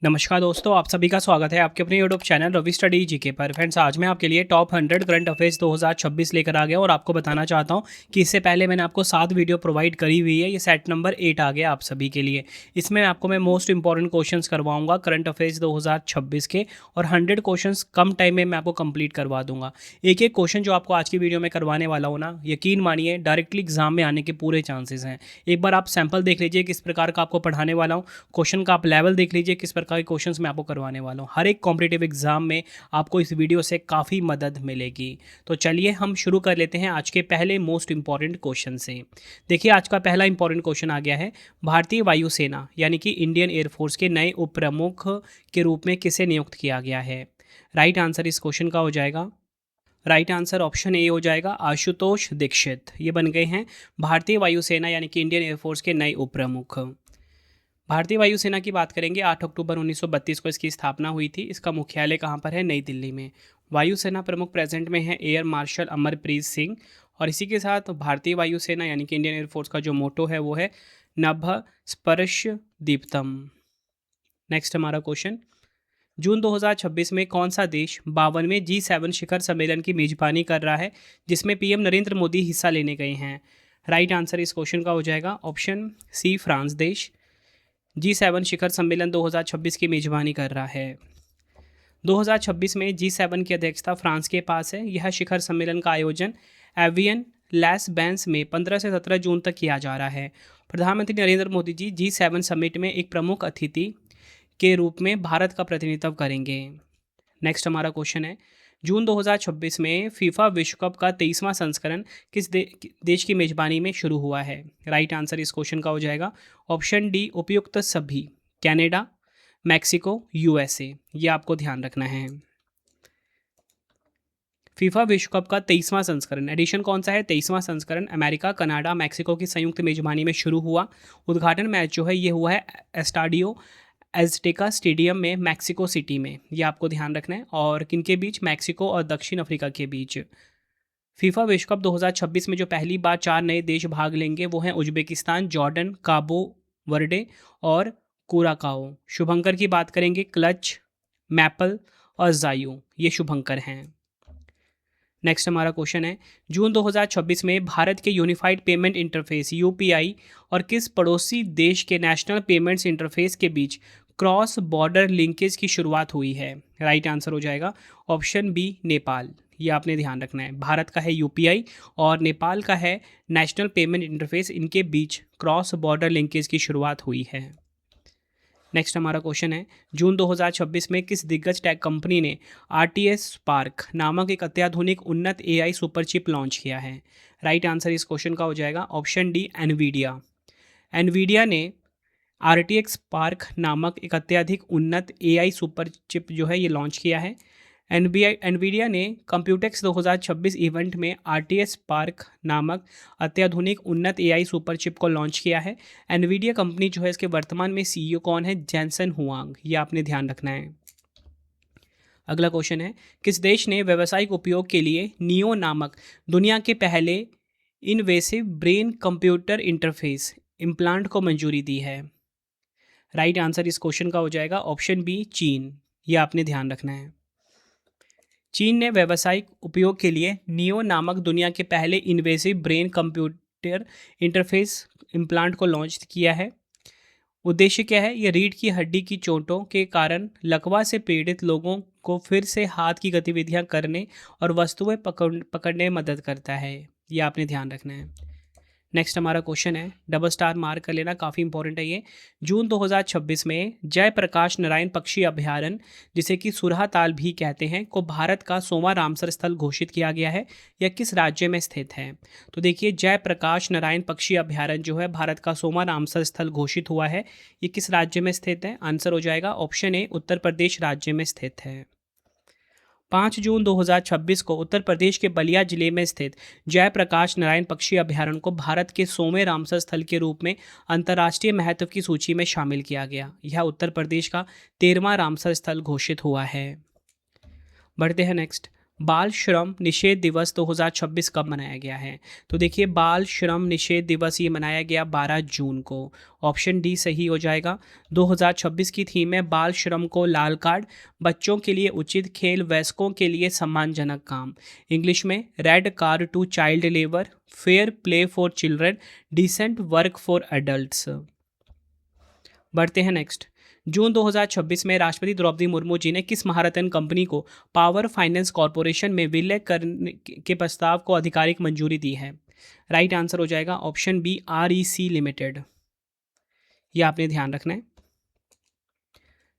नमस्कार दोस्तों, आप सभी का स्वागत है आपके अपने YouTube channel Ravi Study GK पर। फ्रेंड्स, आज मैं आपके लिए टॉप 100 करंट अफेयर्स 2026 लेकर आ गया और आपको बताना चाहता हूं कि इससे पहले मैंने आपको 7 वीडियो प्रोवाइड करी हुई है। ये सेट नंबर 8 आ गया आप सभी के लिए। इसमें आपको मैं मोस्ट इंपॉर्टेंट क्वेश्चंस करवाऊंगा करंट अफेयर्स 2026 के, और 100 क्वेश्चंस कम टाइम में मैं आपको कंप्लीट करवा दूंगा। एक एक क्वेश्चन जो आपको आज की वीडियो में करवाने वाला हूँ ना, यकीन मानिए डायरेक्टली एग्जाम में आने के पूरे चांसेस हैं। एक बार आप सैंपल देख लीजिए किस प्रकार का आपको पढ़ाने वाला हूँ, क्वेश्चन का आप लेवल देख लीजिए किस प्रकार के क्वेश्चंस मैं आपको करवाने वाला हूँ। हर एक कॉम्पिटिटिव एग्जाम में आपको इस वीडियो से काफ़ी मदद मिलेगी। तो चलिए हम शुरू कर लेते हैं आज के पहले मोस्ट इंपॉर्टेंट क्वेश्चन से। देखिए, आज का पहला इंपॉर्टेंट क्वेश्चन आ गया है, भारतीय वायुसेना यानी कि इंडियन एयरफोर्स के नए उप प्रमुख के रूप में किसे नियुक्त किया गया है। राइट आंसर इस क्वेश्चन का हो जाएगा, राइट आंसर ऑप्शन ए हो जाएगा, आशुतोष दीक्षित। ये बन गए हैं भारतीय वायुसेना यानी कि इंडियन एयरफोर्स के नए उप प्रमुख। भारतीय वायुसेना की बात करेंगे, 8 अक्टूबर 1932 को इसकी स्थापना हुई थी। इसका मुख्यालय कहाँ पर है? नई दिल्ली में। वायुसेना प्रमुख प्रेजेंट में है एयर मार्शल अमरप्रीत सिंह। और इसी के साथ भारतीय वायुसेना यानी कि इंडियन एयरफोर्स का जो मोटो है वो है नभ स्पर्श दीप्तम। नेक्स्ट हमारा क्वेश्चन, जून 2026 में कौन सा देश 52वें G7 शिखर सम्मेलन की मेजबानी कर रहा है, जिसमें पीएम नरेंद्र मोदी हिस्सा लेने गए हैं। राइट आंसर इस क्वेश्चन का हो जाएगा ऑप्शन सी, फ्रांस देश। G7 शिखर सम्मेलन 2026 की मेजबानी कर रहा है। 2026 में G7 की अध्यक्षता फ्रांस के पास है। यह शिखर सम्मेलन का आयोजन एवियन लैस बैंस में 15 से 17 जून तक किया जा रहा है। प्रधानमंत्री नरेंद्र मोदी जी G7 समिट में एक प्रमुख अतिथि के रूप में भारत का प्रतिनिधित्व करेंगे। नेक्स्ट हमारा क्वेश्चन है, जून 2026 में फीफा विश्व कप का 23वां संस्करण किस देश की मेजबानी में शुरू हुआ है। राइट आंसर इस क्वेश्चन का हो जाएगा ऑप्शन डी, उपयुक्त सभी, कनाडा, मैक्सिको, यूएसए। ये आपको ध्यान रखना है। फीफा विश्व कप का 23वां संस्करण, एडिशन कौन सा है? 23वां संस्करण अमेरिका, कनाडा, मैक्सिको की संयुक्त मेजबानी में शुरू हुआ। उद्घाटन मैच जो है ये हुआ है एस्टाडियो एज़टेका स्टेडियम में, मैक्सिको सिटी में। ये आपको ध्यान रखना है। और किनके बीच? मैक्सिको और दक्षिण अफ्रीका के बीच। फीफा विश्व कप 2026 में जो पहली बार 4 नए देश भाग लेंगे वो हैं उज्बेकिस्तान, जॉर्डन, काबो वर्डे और कुराकाओ। शुभंकर की बात करेंगे, क्लच, मैपल और जायू, ये शुभंकर हैं। नेक्स्ट हमारा क्वेश्चन है, जून 2026 में भारत के यूनिफाइड पेमेंट इंटरफेस यूपीआई और किस पड़ोसी देश के नेशनल पेमेंट्स इंटरफेस के बीच क्रॉस बॉर्डर लिंकेज की शुरुआत हुई है। राइट आंसर हो जाएगा ऑप्शन बी, नेपाल। ये आपने ध्यान रखना है। भारत का है यूपीआई और नेपाल का है नेशनल पेमेंट इंटरफेस, इनके बीच क्रॉस बॉर्डर लिंकेज की शुरुआत हुई है। नेक्स्ट हमारा क्वेश्चन है, जून 2026 में किस दिग्गज टेक कंपनी ने RTS स्पार्क नामक एक अत्याधुनिक उन्नत AI सुपर चिप लॉन्च किया है। राइट आंसर इस क्वेश्चन का हो जाएगा ऑप्शन डी, एनवीडिया। एनवीडिया ने RTX स्पार्क नामक एक अत्याधिक उन्नत AI सुपर चिप जो है ये लॉन्च किया है। एनवीडिया ने कंप्यूटेक्स 2026 इवेंट में RTS स्पार्क नामक अत्याधुनिक उन्नत AI सुपर चिप को लॉन्च किया है। एनवीडिया कंपनी जो है इसके वर्तमान में CEO कौन है? Jansen Huang. ये आपने ध्यान रखना है। अगला क्वेश्चन है, किस देश ने व्यावसायिक उपयोग के लिए नियो नामक दुनिया के पहले invasive brain computer interface implant को मंजूरी दी है। राइट आंसर इस क्वेश्चन का हो जाएगा ऑप्शन बी, चीन। ये आपने ध्यान रखना है। चीन ने व्यावसायिक उपयोग के लिए नियो नामक दुनिया के पहले invasive brain computer interface implant को लॉन्च किया है। उद्देश्य क्या है? ये रीढ़ की हड्डी की चोटों के कारण लकवा से पीड़ित लोगों को फिर से हाथ की गतिविधियां करने और वस्तुएं पकड़ने में मदद करता है। ये आपने ध्यान रखना है। नेक्स्ट हमारा क्वेश्चन है, डबल स्टार मार्क कर लेना, काफ़ी इंपॉर्टेंट है ये। जून 2026 में जयप्रकाश नारायण पक्षी अभयारण्य, जिसे कि सुरहा ताल भी कहते हैं, को भारत का 100वां रामसर स्थल घोषित किया गया है। यह किस राज्य में स्थित है? तो देखिए, जयप्रकाश नारायण पक्षी अभयारण्य जो है भारत का 100वां रामसर स्थल घोषित हुआ है। ये किस राज्य में स्थित है? आंसर हो जाएगा ऑप्शन ए, उत्तर प्रदेश राज्य में स्थित है। 5 जून 2026 को उत्तर प्रदेश के बलिया जिले में स्थित जयप्रकाश नारायण पक्षी अभयारण्य को भारत के 100वें रामसर स्थल के रूप में अंतर्राष्ट्रीय महत्व की सूची में शामिल किया गया। यह उत्तर प्रदेश का 13वां रामसर स्थल घोषित हुआ है। बढ़ते हैं नेक्स्ट, बाल श्रम निषेध दिवस 2026 कब मनाया गया है? तो देखिए, बाल श्रम निषेध दिवस ये मनाया गया 12 जून को। ऑप्शन डी सही हो जाएगा। 2026 की थीम है बाल श्रम को लाल कार्ड, बच्चों के लिए उचित खेल, वयस्कों के लिए सम्मानजनक काम। इंग्लिश में red card to child labour, fair play for children, decent work for adults. बढ़ते हैं नेक्स्ट। जून 2026 में राष्ट्रपति द्रौपदी मुर्मू जी ने किस महारत्न कंपनी को पावर फाइनेंस कॉरपोरेशन में विलय करने के प्रस्ताव को आधिकारिक मंजूरी दी है? राइट आंसर हो जाएगा ऑप्शन बी, REC लिमिटेड। ये आपने ध्यान रखना है।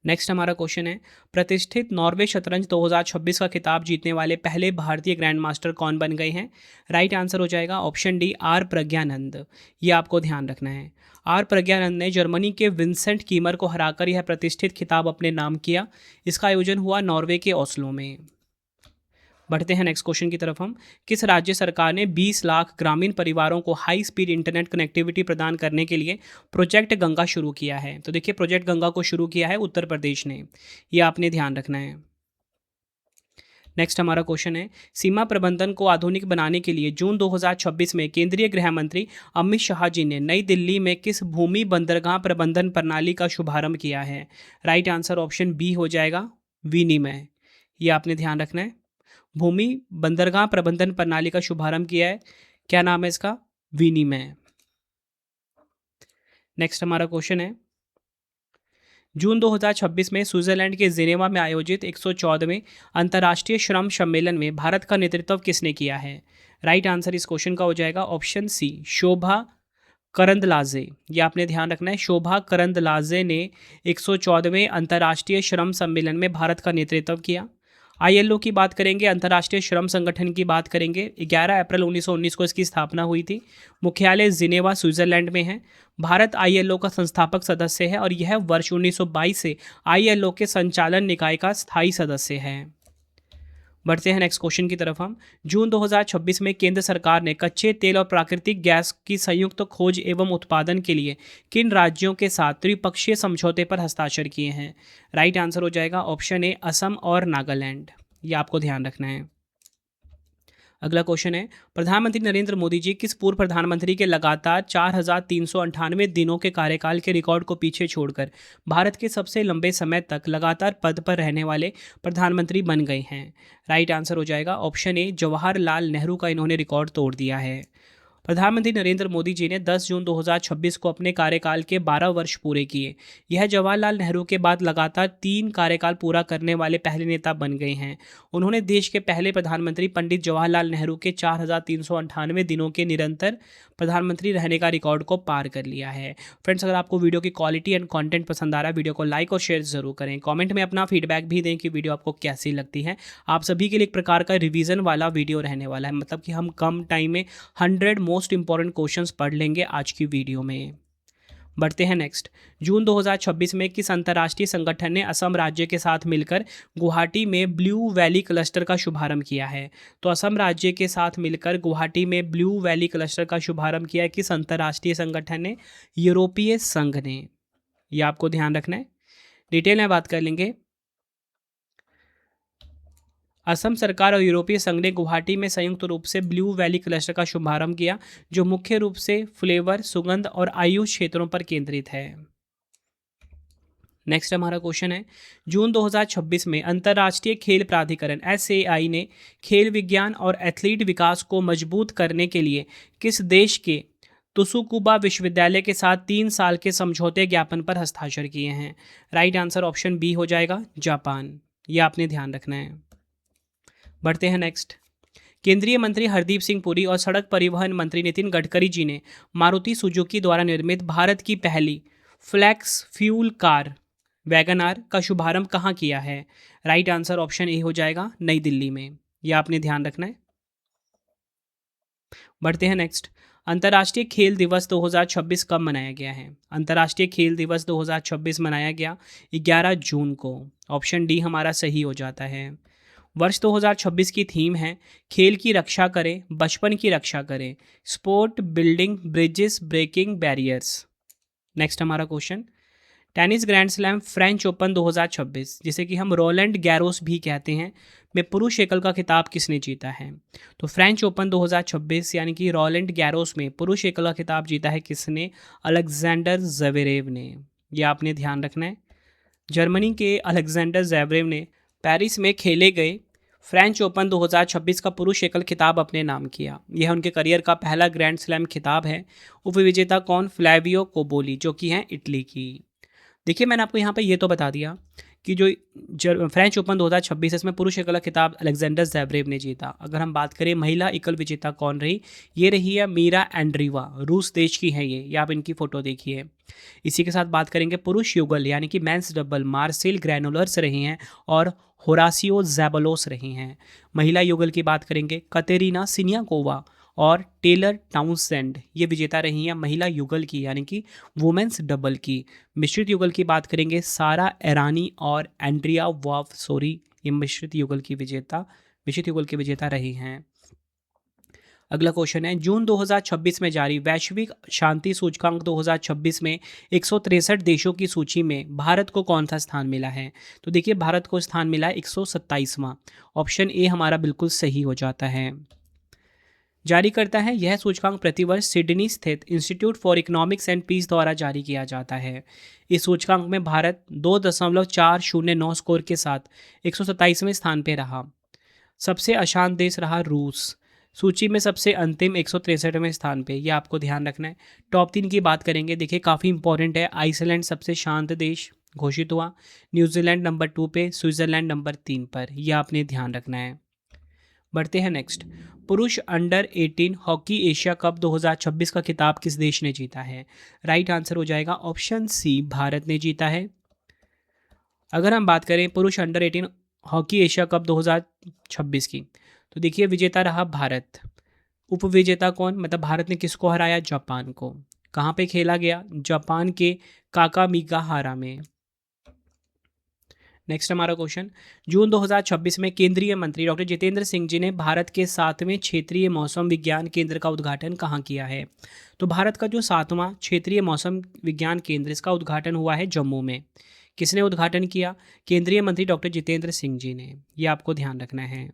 नेक्स्ट हमारा क्वेश्चन है, प्रतिष्ठित नॉर्वे शतरंज 2026 का खिताब जीतने वाले पहले भारतीय ग्रैंड मास्टर कौन बन गए हैं? राइट आंसर हो जाएगा ऑप्शन डी, आर प्रज्ञानंद। ये आपको ध्यान रखना है। आर प्रज्ञानंद ने जर्मनी के विंसेंट कीमर को हराकर यह प्रतिष्ठित खिताब अपने नाम किया। इसका आयोजन हुआ नॉर्वे के ओस्लो में। बढ़ते हैं नेक्स्ट क्वेश्चन की तरफ हम। किस राज्य सरकार ने 20 लाख ग्रामीण परिवारों को हाई स्पीड इंटरनेट कनेक्टिविटी प्रदान करने के लिए प्रोजेक्ट गंगा शुरू किया है? तो देखिए, प्रोजेक्ट गंगा को शुरू किया है उत्तर प्रदेश ने। यह आपने ध्यान रखना है। नेक्स्ट हमारा क्वेश्चन है, सीमा प्रबंधन को आधुनिक बनाने के लिए जून 2026 में केंद्रीय गृह मंत्री अमित शाह जी ने नई दिल्ली में किस भूमि बंदरगाह प्रबंधन प्रणाली का शुभारंभ किया है? राइट आंसर ऑप्शन बी हो जाएगा, विनिमय। ये आपने ध्यान रखना है। भूमि बंदरगाह प्रबंधन प्रणाली का शुभारंभ किया है। क्या नाम है इसका? विनिमय। नेक्स्ट हमारा क्वेश्चन है, जून 2026 में स्विट्जरलैंड के जिनेवा में आयोजित 114वें अंतर्राष्ट्रीय श्रम सम्मेलन में भारत का नेतृत्व किसने किया है? राइट आंसर इस क्वेश्चन का हो जाएगा ऑप्शन सी, शोभा करंदलाजे। ये आपने ध्यान रखना है। शोभा करंदलाजे ने 114वें अंतर्राष्ट्रीय श्रम सम्मेलन में भारत का नेतृत्व किया। ILO की बात करेंगे, अंतर्राष्ट्रीय श्रम संगठन की बात करेंगे। 11 अप्रैल 1919 को इसकी स्थापना हुई थी। मुख्यालय जिनेवा स्विट्जरलैंड में है। भारत ILO का संस्थापक सदस्य है और यह वर्ष 1922 से ILO के संचालन निकाय का स्थायी सदस्य है। बढ़ते हैं नेक्स्ट क्वेश्चन की तरफ हम। जून 2026 में केंद्र सरकार ने कच्चे तेल और प्राकृतिक गैस की संयुक्त खोज एवं उत्पादन के लिए किन राज्यों के साथ त्रिपक्षीय समझौते पर हस्ताक्षर किए हैं? राइट आंसर हो जाएगा ऑप्शन ए, असम और नागालैंड। ये आपको ध्यान रखना है। अगला क्वेश्चन है, प्रधानमंत्री नरेंद्र मोदी जी किस पूर्व प्रधानमंत्री के लगातार 4,398 दिनों के कार्यकाल के रिकॉर्ड को पीछे छोड़कर भारत के सबसे लंबे समय तक लगातार पद पर रहने वाले प्रधानमंत्री बन गए हैं? राइट आंसर हो जाएगा ऑप्शन ए, जवाहरलाल नेहरू का इन्होंने रिकॉर्ड तोड़ दिया है। प्रधानमंत्री नरेंद्र मोदी जी ने 10 जून 2026 को अपने कार्यकाल के 12 वर्ष पूरे किए। यह जवाहरलाल नेहरू के बाद लगातार 3 कार्यकाल पूरा करने वाले पहले नेता बन गए हैं। उन्होंने देश के पहले प्रधानमंत्री पंडित जवाहरलाल नेहरू के 4,398 दिनों के निरंतर प्रधानमंत्री रहने का रिकॉर्ड को पार कर लिया है। फ्रेंड्स, अगर आपको वीडियो की क्वालिटी एंड कंटेंट पसंद आ रहा है, वीडियो को लाइक और शेयर जरूर करें। कमेंट में अपना फीडबैक भी दें कि वीडियो आपको कैसी लगती है। आप सभी के लिए एक प्रकार का रिवीजन वाला वीडियो रहने वाला है, मतलब कि हम कम टाइम में 100 मोस्ट इंपॉर्टेंट क्वेश्चंस पढ़ लेंगे आज की वीडियो में। बढ़ते हैं नेक्स्ट। जून 2026 में किस अंतर्राष्ट्रीय संगठन ने असम राज्य के साथ मिलकर गुवाहाटी में ब्लू वैली क्लस्टर का शुभारंभ किया है? तो असम राज्य के साथ मिलकर गुवाहाटी में ब्लू वैली क्लस्टर का शुभारंभ किया है किस अंतर्राष्ट्रीय संगठन ने? यूरोपीय संघ ने। यह आपको ध्यान रखना है। डिटेल में बात कर लेंगे। असम सरकार और यूरोपीय संघ ने गुवाहाटी में संयुक्त रूप से ब्लू वैली क्लस्टर का शुभारंभ किया, जो मुख्य रूप से फ्लेवर, सुगंध और आयुष क्षेत्रों पर केंद्रित है। नेक्स्ट हमारा क्वेश्चन है, जून 2026 में अंतर्राष्ट्रीय खेल प्राधिकरण SAI ने खेल विज्ञान और एथलीट विकास को मजबूत करने के लिए किस देश के तुसुकुबा विश्वविद्यालय के साथ 3 साल के समझौते ज्ञापन पर हस्ताक्षर किए हैं? राइट आंसर ऑप्शन बी हो जाएगा, जापान। यह आपने ध्यान रखना है। बढ़ते हैं नेक्स्ट। केंद्रीय मंत्री हरदीप सिंह पुरी और सड़क परिवहन मंत्री नितिन गडकरी जी ने मारुति सुजुकी द्वारा निर्मित भारत की पहली flex fuel car Wagon R का शुभारंभ कहाँ किया है? राइट आंसर ऑप्शन ए हो जाएगा, नई दिल्ली में। यह आपने ध्यान रखना है। बढ़ते हैं नेक्स्ट। अंतर्राष्ट्रीय खेल दिवस 2026 कब मनाया गया है? अंतर्राष्ट्रीय खेल दिवस 2026 मनाया गया 11 जून को। ऑप्शन डी हमारा सही हो जाता है। वर्ष 2026 की थीम है खेल की रक्षा करें, बचपन की रक्षा करें, sport building bridges breaking barriers. Next हमारा question, tennis grand slam French Open 2026 जिसे कि हम रोलैंड गैरोस भी कहते हैं में पुरुष एकल का खिताब किसने जीता है? तो फ्रेंच ओपन 2026 यानी कि रोलैंड गैरोस में पुरुष एकल का खिताब जीता है किसने? अलेक्जेंडर ज़वेरेव ने। ये आपने ध्यान रखना है। जर्मनी के अलेक्जेंडर ज़वेरेव ने पेरिस में खेले गए फ्रेंच ओपन 2026 का पुरुष एकल खिताब अपने नाम किया। यह उनके करियर का पहला ग्रैंड स्लैम खिताब है। उपविजेता कौन? फ्लैवियो कोबोली, जो कि हैं इटली की। देखिए मैंने आपको यहाँ पे ये तो बता दिया कि जो फ्रेंच ओपन 2026 है इसमें पुरुष एकल का खिताब अलेक्जेंडर ज़वेरेव ने जीता। अगर हम बात करें महिला एकल विजेता कौन रही, ये रही है मीरा एंड्रीवा, रूस देश की हैं ये आप इनकी फ़ोटो देखिए। इसी के साथ बात करेंगे पुरुष युगल यानी कि मेंस डबल, मार्सेल ग्रैनुलर्स रही हैं और होरासियो ज़ैबलोस रही हैं। महिला युगल की बात करेंगे कतेरिना सिनियाकोवा और टेलर टाउनसेंड, ये विजेता रही हैं महिला युगल की यानी कि वुमेंस डबल की। मिश्रित युगल की बात करेंगे सारा एरानी और एंड्रिया वावसोरी, ये मिश्रित युगल की विजेता रही हैं। अगला क्वेश्चन है जून 2026 में जारी वैश्विक शांति सूचकांक 2026 में 163 देशों की सूची में भारत को कौन सा स्थान मिला है? तो देखिए भारत को स्थान मिला है 127वां। ऑप्शन ए हमारा बिल्कुल सही हो जाता है। जारी करता है यह सूचकांक प्रतिवर्ष सिडनी स्थित Institute for Economics and Peace द्वारा जारी किया जाता है। इस सूचकांक में भारत 2.409 स्कोर के साथ 127वें स्थान पर रहा। सबसे अशांत देश रहा रूस, सूची में सबसे अंतिम 163वें स्थान पे, ये आपको ध्यान रखना है। टॉप 3 की बात करेंगे, देखिए काफ़ी इंपॉर्टेंट है। आइसलैंड सबसे शांत देश घोषित हुआ, न्यूजीलैंड नंबर 2 पे, स्विट्ज़रलैंड नंबर 3 पर, यह आपने ध्यान रखना है। बढ़ते हैं नेक्स्ट। पुरुष अंडर 18 हॉकी एशिया कप 2026 का खिताब किस देश ने जीता है? राइट आंसर हो जाएगा ऑप्शन सी, भारत ने जीता है। अगर हम बात करें पुरुष अंडर 18 हॉकी एशिया कप 2026 की, तो देखिए विजेता रहा भारत। उपविजेता कौन? मतलब भारत ने किसको हराया? जापान को। कहाँ पे खेला गया? जापान के काकामीगाहारा में। नेक्स्ट हमारा क्वेश्चन, जून 2026 में केंद्रीय मंत्री डॉक्टर जितेंद्र सिंह जी ने भारत के 7वें क्षेत्रीय मौसम विज्ञान केंद्र का उद्घाटन कहाँ किया है? तो भारत का जो 7वां क्षेत्रीय मौसम विज्ञान केंद्र, इसका उद्घाटन हुआ है जम्मू में। किसने उद्घाटन किया? केंद्रीय मंत्री डॉक्टर जितेंद्र सिंह जी ने, ये आपको ध्यान रखना है।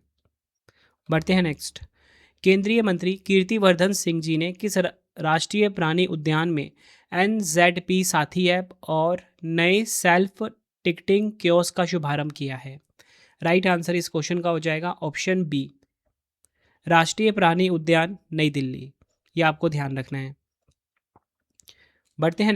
बढ़ते हैं नेक्स्ट। केंद्रीय मंत्री कीर्तिवर्धन सिंह जी ने किस राष्ट्रीय प्राणी उद्यान में NZP साथी ऐप और नए सेल्फ टिकटिंग कियोस्क का शुभारंभ किया है? राइट आंसर इस क्वेश्चन का हो जाएगा ऑप्शन बी, राष्ट्रीय प्राणी उद्यान नई दिल्ली, ये आपको ध्यान रखना है। बढ़ते हैं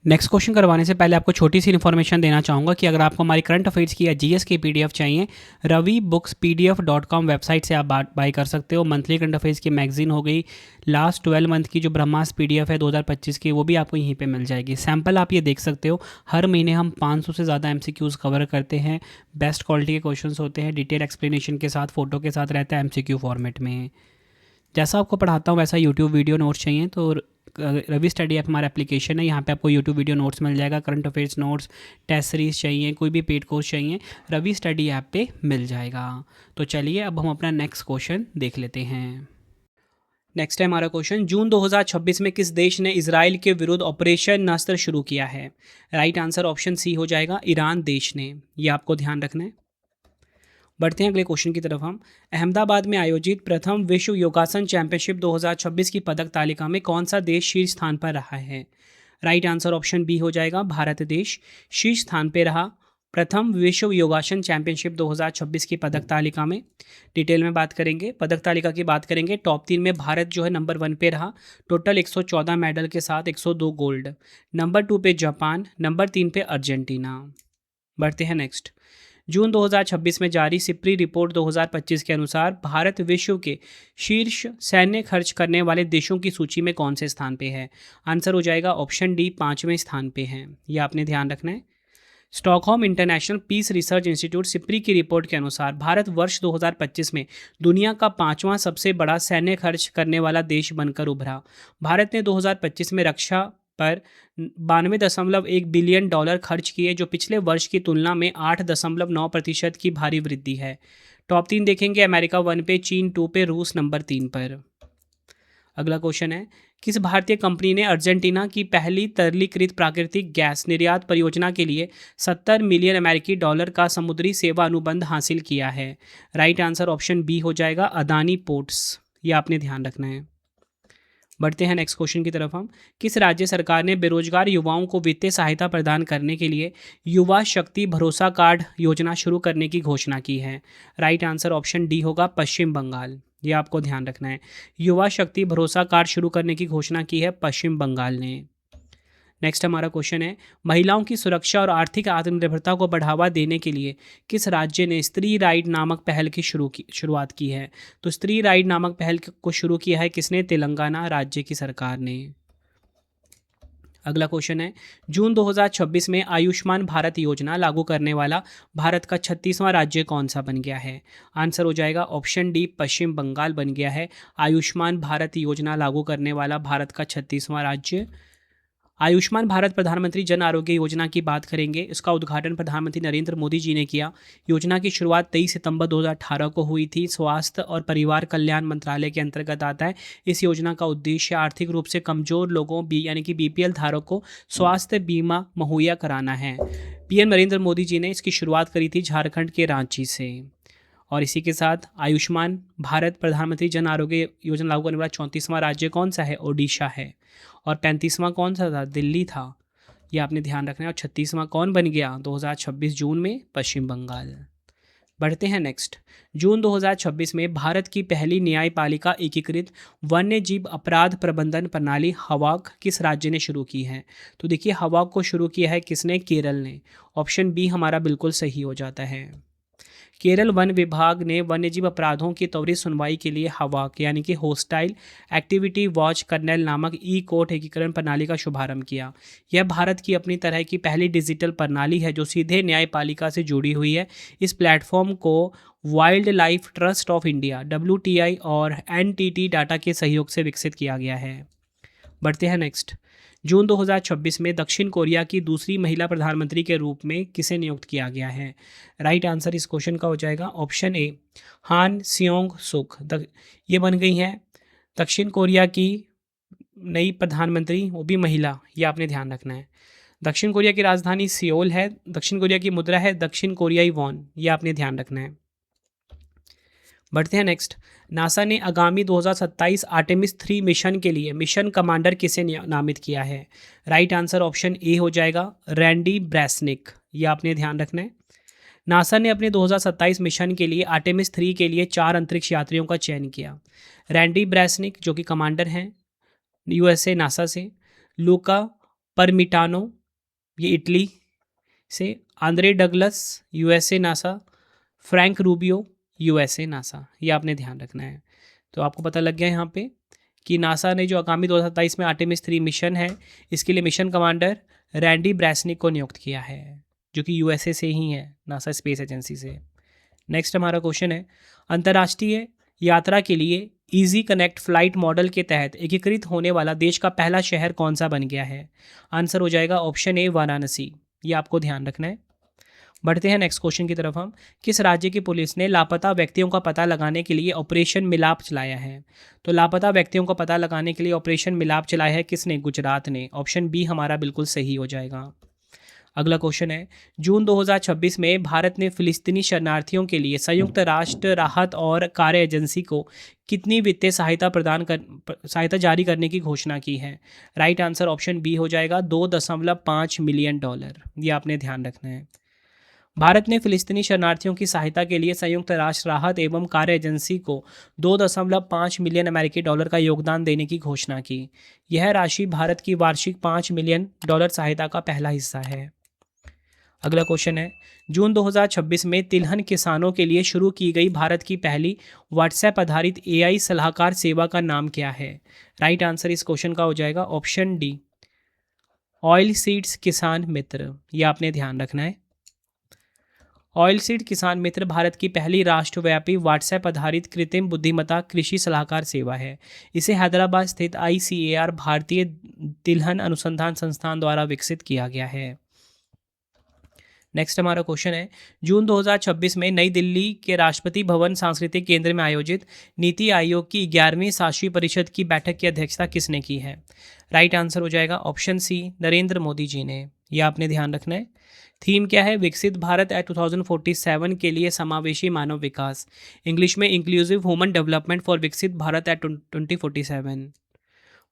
नेक्स्ट क्वेश्चन करवाने से पहले आपको छोटी सी इन्फॉर्मेशन देना चाहूँगा कि अगर आपको हमारी करंट अफेयर्स की या जीएस की पीडीएफ चाहिए, रवि बुक्स pdf.com वेबसाइट से आप बाय कर सकते हो। मंथली करंट अफेयर्स की मैगजीन हो गई, लास्ट 12 मंथ की जो ब्रह्मास्त्र पीडीएफ है 2025 की, वो भी आपको यहीं पे मिल जाएगी। सैम्पल आप ये देख सकते हो। हर महीने हम 500 से ज़्यादा MCQs कवर करते हैं। बेस्ट क्वालिटी के क्वेश्चन होते हैं, डिटेल एक्सप्लेनेशन के साथ, फोटो के साथ रहता है MCQ फॉर्मेट में। जैसा आपको पढ़ाता हूँ वैसा यूट्यूब वीडियो नोट्स चाहिए तो रवि स्टडी ऐप हमारा एप्लीकेशन है, यहाँ पे आपको यूट्यूब वीडियो नोट्स मिल जाएगा। Current affairs notes, test series चाहिए, कोई भी पेड कोर्स चाहिए, रवि स्टडी ऐप पे मिल जाएगा। तो चलिए अब हम अपना नेक्स्ट क्वेश्चन देख लेते हैं। नेक्स्ट है हमारा क्वेश्चन, जून 2026 में किस देश ने इजराइल के विरुद्ध ऑपरेशन नस्र शुरू किया है? राइट आंसर ऑप्शन सी हो जाएगा, ईरान देश ने, ये आपको ध्यान रखना है। बढ़ते हैं अगले क्वेश्चन की तरफ हम। अहमदाबाद में आयोजित प्रथम विश्व योगासन चैंपियनशिप 2026 की पदक तालिका में कौन सा देश शीर्ष स्थान पर रहा है? राइट आंसर ऑप्शन बी हो जाएगा, भारत देश शीर्ष स्थान पर रहा प्रथम विश्व योगासन चैंपियनशिप 2026 की पदक तालिका में। डिटेल में बात करेंगे, पदक तालिका की बात करेंगे, टॉप 3 में भारत जो है नंबर 1 पे रहा, टोटल 114 मेडल के साथ 102 गोल्ड। नंबर 2 पे जापान, नंबर 3 पे अर्जेंटीना। बढ़ते हैं नेक्स्ट। जून 2026 में जारी सिप्री रिपोर्ट 2025 के अनुसार भारत विश्व के शीर्ष सैन्य खर्च करने वाले देशों की सूची में कौन से स्थान पे है? आंसर हो जाएगा ऑप्शन डी, 5वें स्थान पे है, यह आपने ध्यान रखना है। Stockholm International Peace Research Institute SIPRI की रिपोर्ट के अनुसार भारत वर्ष 2025 में दुनिया का 5वां सबसे बड़ा सैन्य खर्च करने वाला देश बनकर उभरा। भारत ने 2025 में रक्षा पर 92.1 बिलियन डॉलर खर्च किए, जो पिछले वर्ष की तुलना में 8.9% की भारी वृद्धि है। टॉप 3 देखेंगे, अमेरिका 1 पे, चीन 2 पे, रूस नंबर 3 पर। अगला क्वेश्चन है, किस भारतीय कंपनी ने अर्जेंटीना की पहली तरलीकृत प्राकृतिक गैस निर्यात परियोजना के लिए 70 मिलियन अमेरिकी डॉलर का समुद्री सेवा अनुबंध हासिल किया है? राइट आंसर ऑप्शन बी हो जाएगा, अदानी पोर्ट्स। ये आपने ध्यान रखना है। बढ़ते हैं नेक्स्ट क्वेश्चन की तरफ हम। किस राज्य सरकार ने बेरोजगार युवाओं को वित्तीय सहायता प्रदान करने के लिए युवा शक्ति भरोसा कार्ड योजना शुरू करने की घोषणा की है? राइट आंसर ऑप्शन डी होगा, पश्चिम बंगाल। ये आपको ध्यान रखना है। युवा शक्ति भरोसा कार्ड शुरू करने की घोषणा की है पश्चिम बंगाल ने। नेक्स्ट हमारा क्वेश्चन है, महिलाओं की सुरक्षा और आर्थिक आत्मनिर्भरता को बढ़ावा देने के लिए किस राज्य ने स्त्री राइड नामक पहल की शुरुआत की है? तो स्त्री राइड नामक पहल को शुरू किया है किसने? तेलंगाना राज्य की सरकार ने। अगला क्वेश्चन है, जून 2026 में आयुष्मान भारत योजना लागू करने वाला भारत का 36वां राज्य कौन सा बन गया है? आंसर हो जाएगा ऑप्शन डी, पश्चिम बंगाल बन गया है आयुष्मान भारत योजना लागू करने वाला भारत का 36वां राज्य। आयुष्मान भारत प्रधानमंत्री जन आरोग्य योजना की बात करेंगे। इसका उद्घाटन प्रधानमंत्री नरेंद्र मोदी जी ने किया। योजना की शुरुआत 23 सितंबर 2018 को हुई थी। स्वास्थ्य और परिवार कल्याण मंत्रालय के अंतर्गत आता है। इस योजना का उद्देश्य आर्थिक रूप से कमजोर लोगों यानी कि बीपीएल धारक को स्वास्थ्य बीमा मुहैया कराना है। पीएम नरेंद्र मोदी जी ने इसकी शुरुआत करी थी झारखंड के रांची से। और इसी के साथ आयुष्मान भारत प्रधानमंत्री जन आरोग्य योजना लागू करने वाला 34वां राज्य कौन सा है? ओडिशा है। और 35वां कौन सा था? दिल्ली था। ये आपने ध्यान रखना है। और 36वां कौन बन गया 2026 जून में? पश्चिम बंगाल। बढ़ते हैं नेक्स्ट। जून 2026 में भारत की पहली न्यायपालिका एकीकृत वन्य जीव अपराध प्रबंधन प्रणाली हवाक किस राज्य ने शुरू की है? तो देखिए, हवाक को शुरू किया है किसने? केरल ने। ऑप्शन बी हमारा बिल्कुल सही हो जाता है। केरल वन विभाग ने वन्यजीव अपराधों की त्वरित सुनवाई के लिए हवाक यानी कि होस्टाइल एक्टिविटी वॉच कर्नेल नामक ई कोर्ट एकीकरण प्रणाली का शुभारंभ किया। यह भारत की अपनी तरह की पहली डिजिटल प्रणाली है जो सीधे न्यायपालिका से जुड़ी हुई है। इस प्लेटफॉर्म को wild life trust of India WTI और NTT डाटा के सहयोग से विकसित किया गया है। बढ़ते हैं नेक्स्ट। जून 2026 में दक्षिण कोरिया की दूसरी महिला प्रधानमंत्री के रूप में किसे नियुक्त किया गया है? राइट आंसर इस क्वेश्चन का हो जाएगा ऑप्शन ए, हान सियोंग सुक। ये बन गई हैं दक्षिण कोरिया की नई प्रधानमंत्री, वो भी महिला। ये आपने ध्यान रखना है। दक्षिण कोरिया की राजधानी सियोल है। दक्षिण कोरिया की मुद्रा है दक्षिण कोरियाई वॉन। ये आपने ध्यान रखना है। बढ़ते हैं नेक्स्ट। नासा ने आगामी 2027 आर्टेमिस 3 मिशन के लिए मिशन कमांडर किसे नामित किया है? राइट आंसर ऑप्शन ए हो जाएगा, रैंडी ब्रेसनिक। ये आपने ध्यान रखना है। नासा ने अपने 2027 मिशन के लिए आर्टेमिस 3 के लिए 4 अंतरिक्ष यात्रियों का चयन किया। रैंडी ब्रेसनिक जो कि कमांडर हैं USA नासा से, लूका परमिटानो ये इटली से, Andre Douglas USA NASA, Frank Rubio USA NASA. ये आपने ध्यान रखना है। तो आपको पता लग गया यहाँ पे कि नासा ने जो आगामी 2027 में आर्टेमिस 3 मिशन है इसके लिए मिशन कमांडर रैंडी ब्रेसनिक को नियुक्त किया है जो कि USA से ही है, नासा स्पेस एजेंसी से। नेक्स्ट हमारा क्वेश्चन है, अंतर्राष्ट्रीय यात्रा के लिए ईजी कनेक्ट फ्लाइट मॉडल के तहत एकीकृत होने वाला देश का पहला शहर कौन सा बन गया है? आंसर हो जाएगा ऑप्शन ए, वाराणसी। ये आपको ध्यान रखना है। बढ़ते हैं नेक्स्ट क्वेश्चन की तरफ हम। किस राज्य की पुलिस ने लापता व्यक्तियों का पता लगाने के लिए ऑपरेशन मिलाप चलाया है? तो लापता व्यक्तियों का पता लगाने के लिए ऑपरेशन मिलाप चलाया है किसने? गुजरात ने। ऑप्शन बी हमारा बिल्कुल सही हो जाएगा। अगला क्वेश्चन है, जून 2026 में भारत ने फिलिस्तीनी शरणार्थियों के लिए संयुक्त राष्ट्र राहत और कार्य एजेंसी को कितनी वित्तीय सहायता जारी करने की घोषणा की है? राइट आंसर ऑप्शन बी हो जाएगा, $2.5 मिलियन। ये आपने ध्यान रखना है। भारत ने फिलिस्तीनी शरणार्थियों की सहायता के लिए संयुक्त राष्ट्र राहत एवं कार्य एजेंसी को $2.5 मिलियन अमेरिकी डॉलर का योगदान देने की घोषणा की। यह राशि भारत की वार्षिक $5 मिलियन सहायता का पहला हिस्सा है। अगला क्वेश्चन है, जून 2026 में तिलहन किसानों के लिए शुरू की गई भारत की पहली व्हाट्सएप आधारित AI सलाहकार सेवा का नाम क्या है? राइट आंसर इस क्वेश्चन का हो जाएगा ऑप्शन डी, ऑयल सीड्स किसान मित्र। ये आपने ध्यान रखना है। ऑयल सीड किसान मित्र भारत की पहली राष्ट्रव्यापी व्हाट्सएप आधारित कृत्रिम बुद्धिमत्ता कृषि सलाहकार सेवा है। इसे हैदराबाद स्थित ICAR भारतीय तिलहन अनुसंधान संस्थान द्वारा विकसित किया गया है। नेक्स्ट हमारा क्वेश्चन है, जून 2026 में नई दिल्ली के राष्ट्रपति भवन सांस्कृतिक केंद्र में आयोजित नीति आयोग की 11वीं शासी परिषद की बैठक की अध्यक्षता किसने की है? राइट आंसर हो जाएगा ऑप्शन सी, नरेंद्र मोदी जी ने। यह आपने ध्यान रखना है। थीम क्या है? विकसित भारत एट 2047 के लिए समावेशी मानव विकास, इंग्लिश में इंक्लूसिव ह्यूमन डेवलपमेंट फॉर विकसित भारत एट 2047।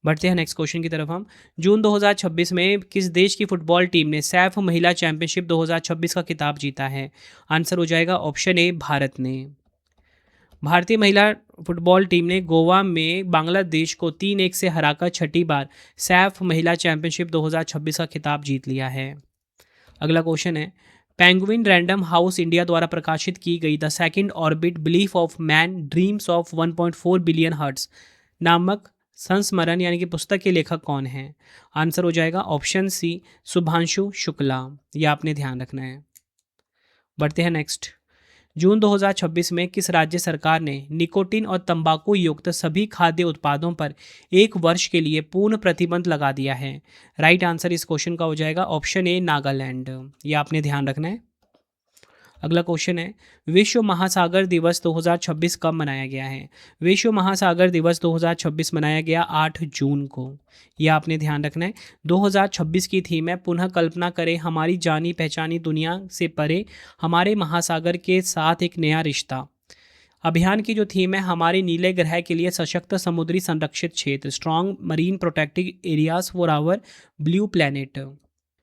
बढ़ते हैं नेक्स्ट क्वेश्चन की तरफ हम। जून 2026 में किस देश की फुटबॉल टीम ने सैफ महिला चैंपियनशिप 2026 का खिताब जीता है? आंसर हो जाएगा ऑप्शन ए, भारत ने। भारतीय महिला फुटबॉल टीम ने गोवा में बांग्लादेश को 3-1 से हराकर छठी बार सैफ महिला चैंपियनशिप 2026 का खिताब जीत लिया है। अगला क्वेश्चन है, पेंगुइन रैंडम हाउस इंडिया द्वारा प्रकाशित की गई the second orbit belief of man dreams of 1.4 billion hearts नामक संस्मरण यानी कि पुस्तक के लेखक कौन है? आंसर हो जाएगा ऑप्शन सी, शुभांशु शुक्ला। यह आपने ध्यान रखना है। बढ़ते हैं नेक्स्ट। जून 2026 में किस राज्य सरकार ने निकोटीन और तंबाकू युक्त सभी खाद्य उत्पादों पर 1 वर्ष के लिए पूर्ण प्रतिबंध लगा दिया है? राइट आंसर इस क्वेश्चन का हो जाएगा ऑप्शन ए, नागालैंड। यह आपने ध्यान रखना है। अगला क्वेश्चन है, विश्व महासागर दिवस 2026 कब मनाया गया है? विश्व महासागर दिवस 2026 मनाया गया 8 जून को। यह आपने ध्यान रखना है। 2026 की थीम है, पुनः कल्पना करें हमारी जानी पहचानी दुनिया से परे हमारे महासागर के साथ एक नया रिश्ता। अभियान की जो थीम है, हमारे नीले ग्रह के लिए सशक्त समुद्री संरक्षित क्षेत्र, strong marine protective areas for our blue planet.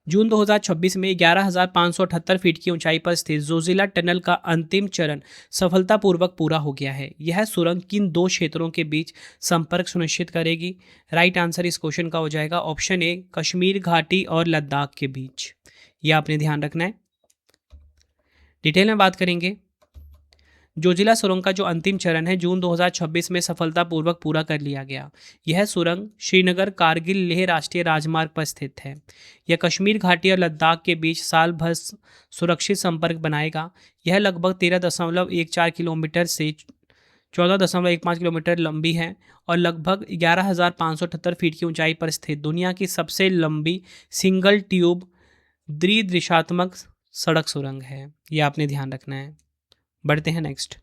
जून 2026 में 11,578 फीट की ऊंचाई पर स्थित जोजिला टनल का अंतिम चरण सफलतापूर्वक पूरा हो गया है। यह सुरंग किन 2 क्षेत्रों के बीच संपर्क सुनिश्चित करेगी? राइट आंसर इस क्वेश्चन का हो जाएगा ऑप्शन ए, कश्मीर घाटी और लद्दाख के बीच। यह आपने ध्यान रखना है। डिटेल में बात करेंगे। जोजिला सुरंग का जो अंतिम चरण है जून 2026 में सफलतापूर्वक पूरा कर लिया गया। यह सुरंग श्रीनगर कारगिल लेह राष्ट्रीय राजमार्ग पर स्थित है। यह कश्मीर घाटी और लद्दाख के बीच साल भर सुरक्षित संपर्क बनाएगा। यह लगभग 13.14 किलोमीटर से 14.15 किलोमीटर लंबी है और लगभग 11,578 फीट की ऊंचाई पर स्थित दुनिया की सबसे लंबी सिंगल ट्यूब द्विदिशात्मक सड़क सुरंग है। यह आपने ध्यान रखना है। बढ़ते हैं नेक्स्ट।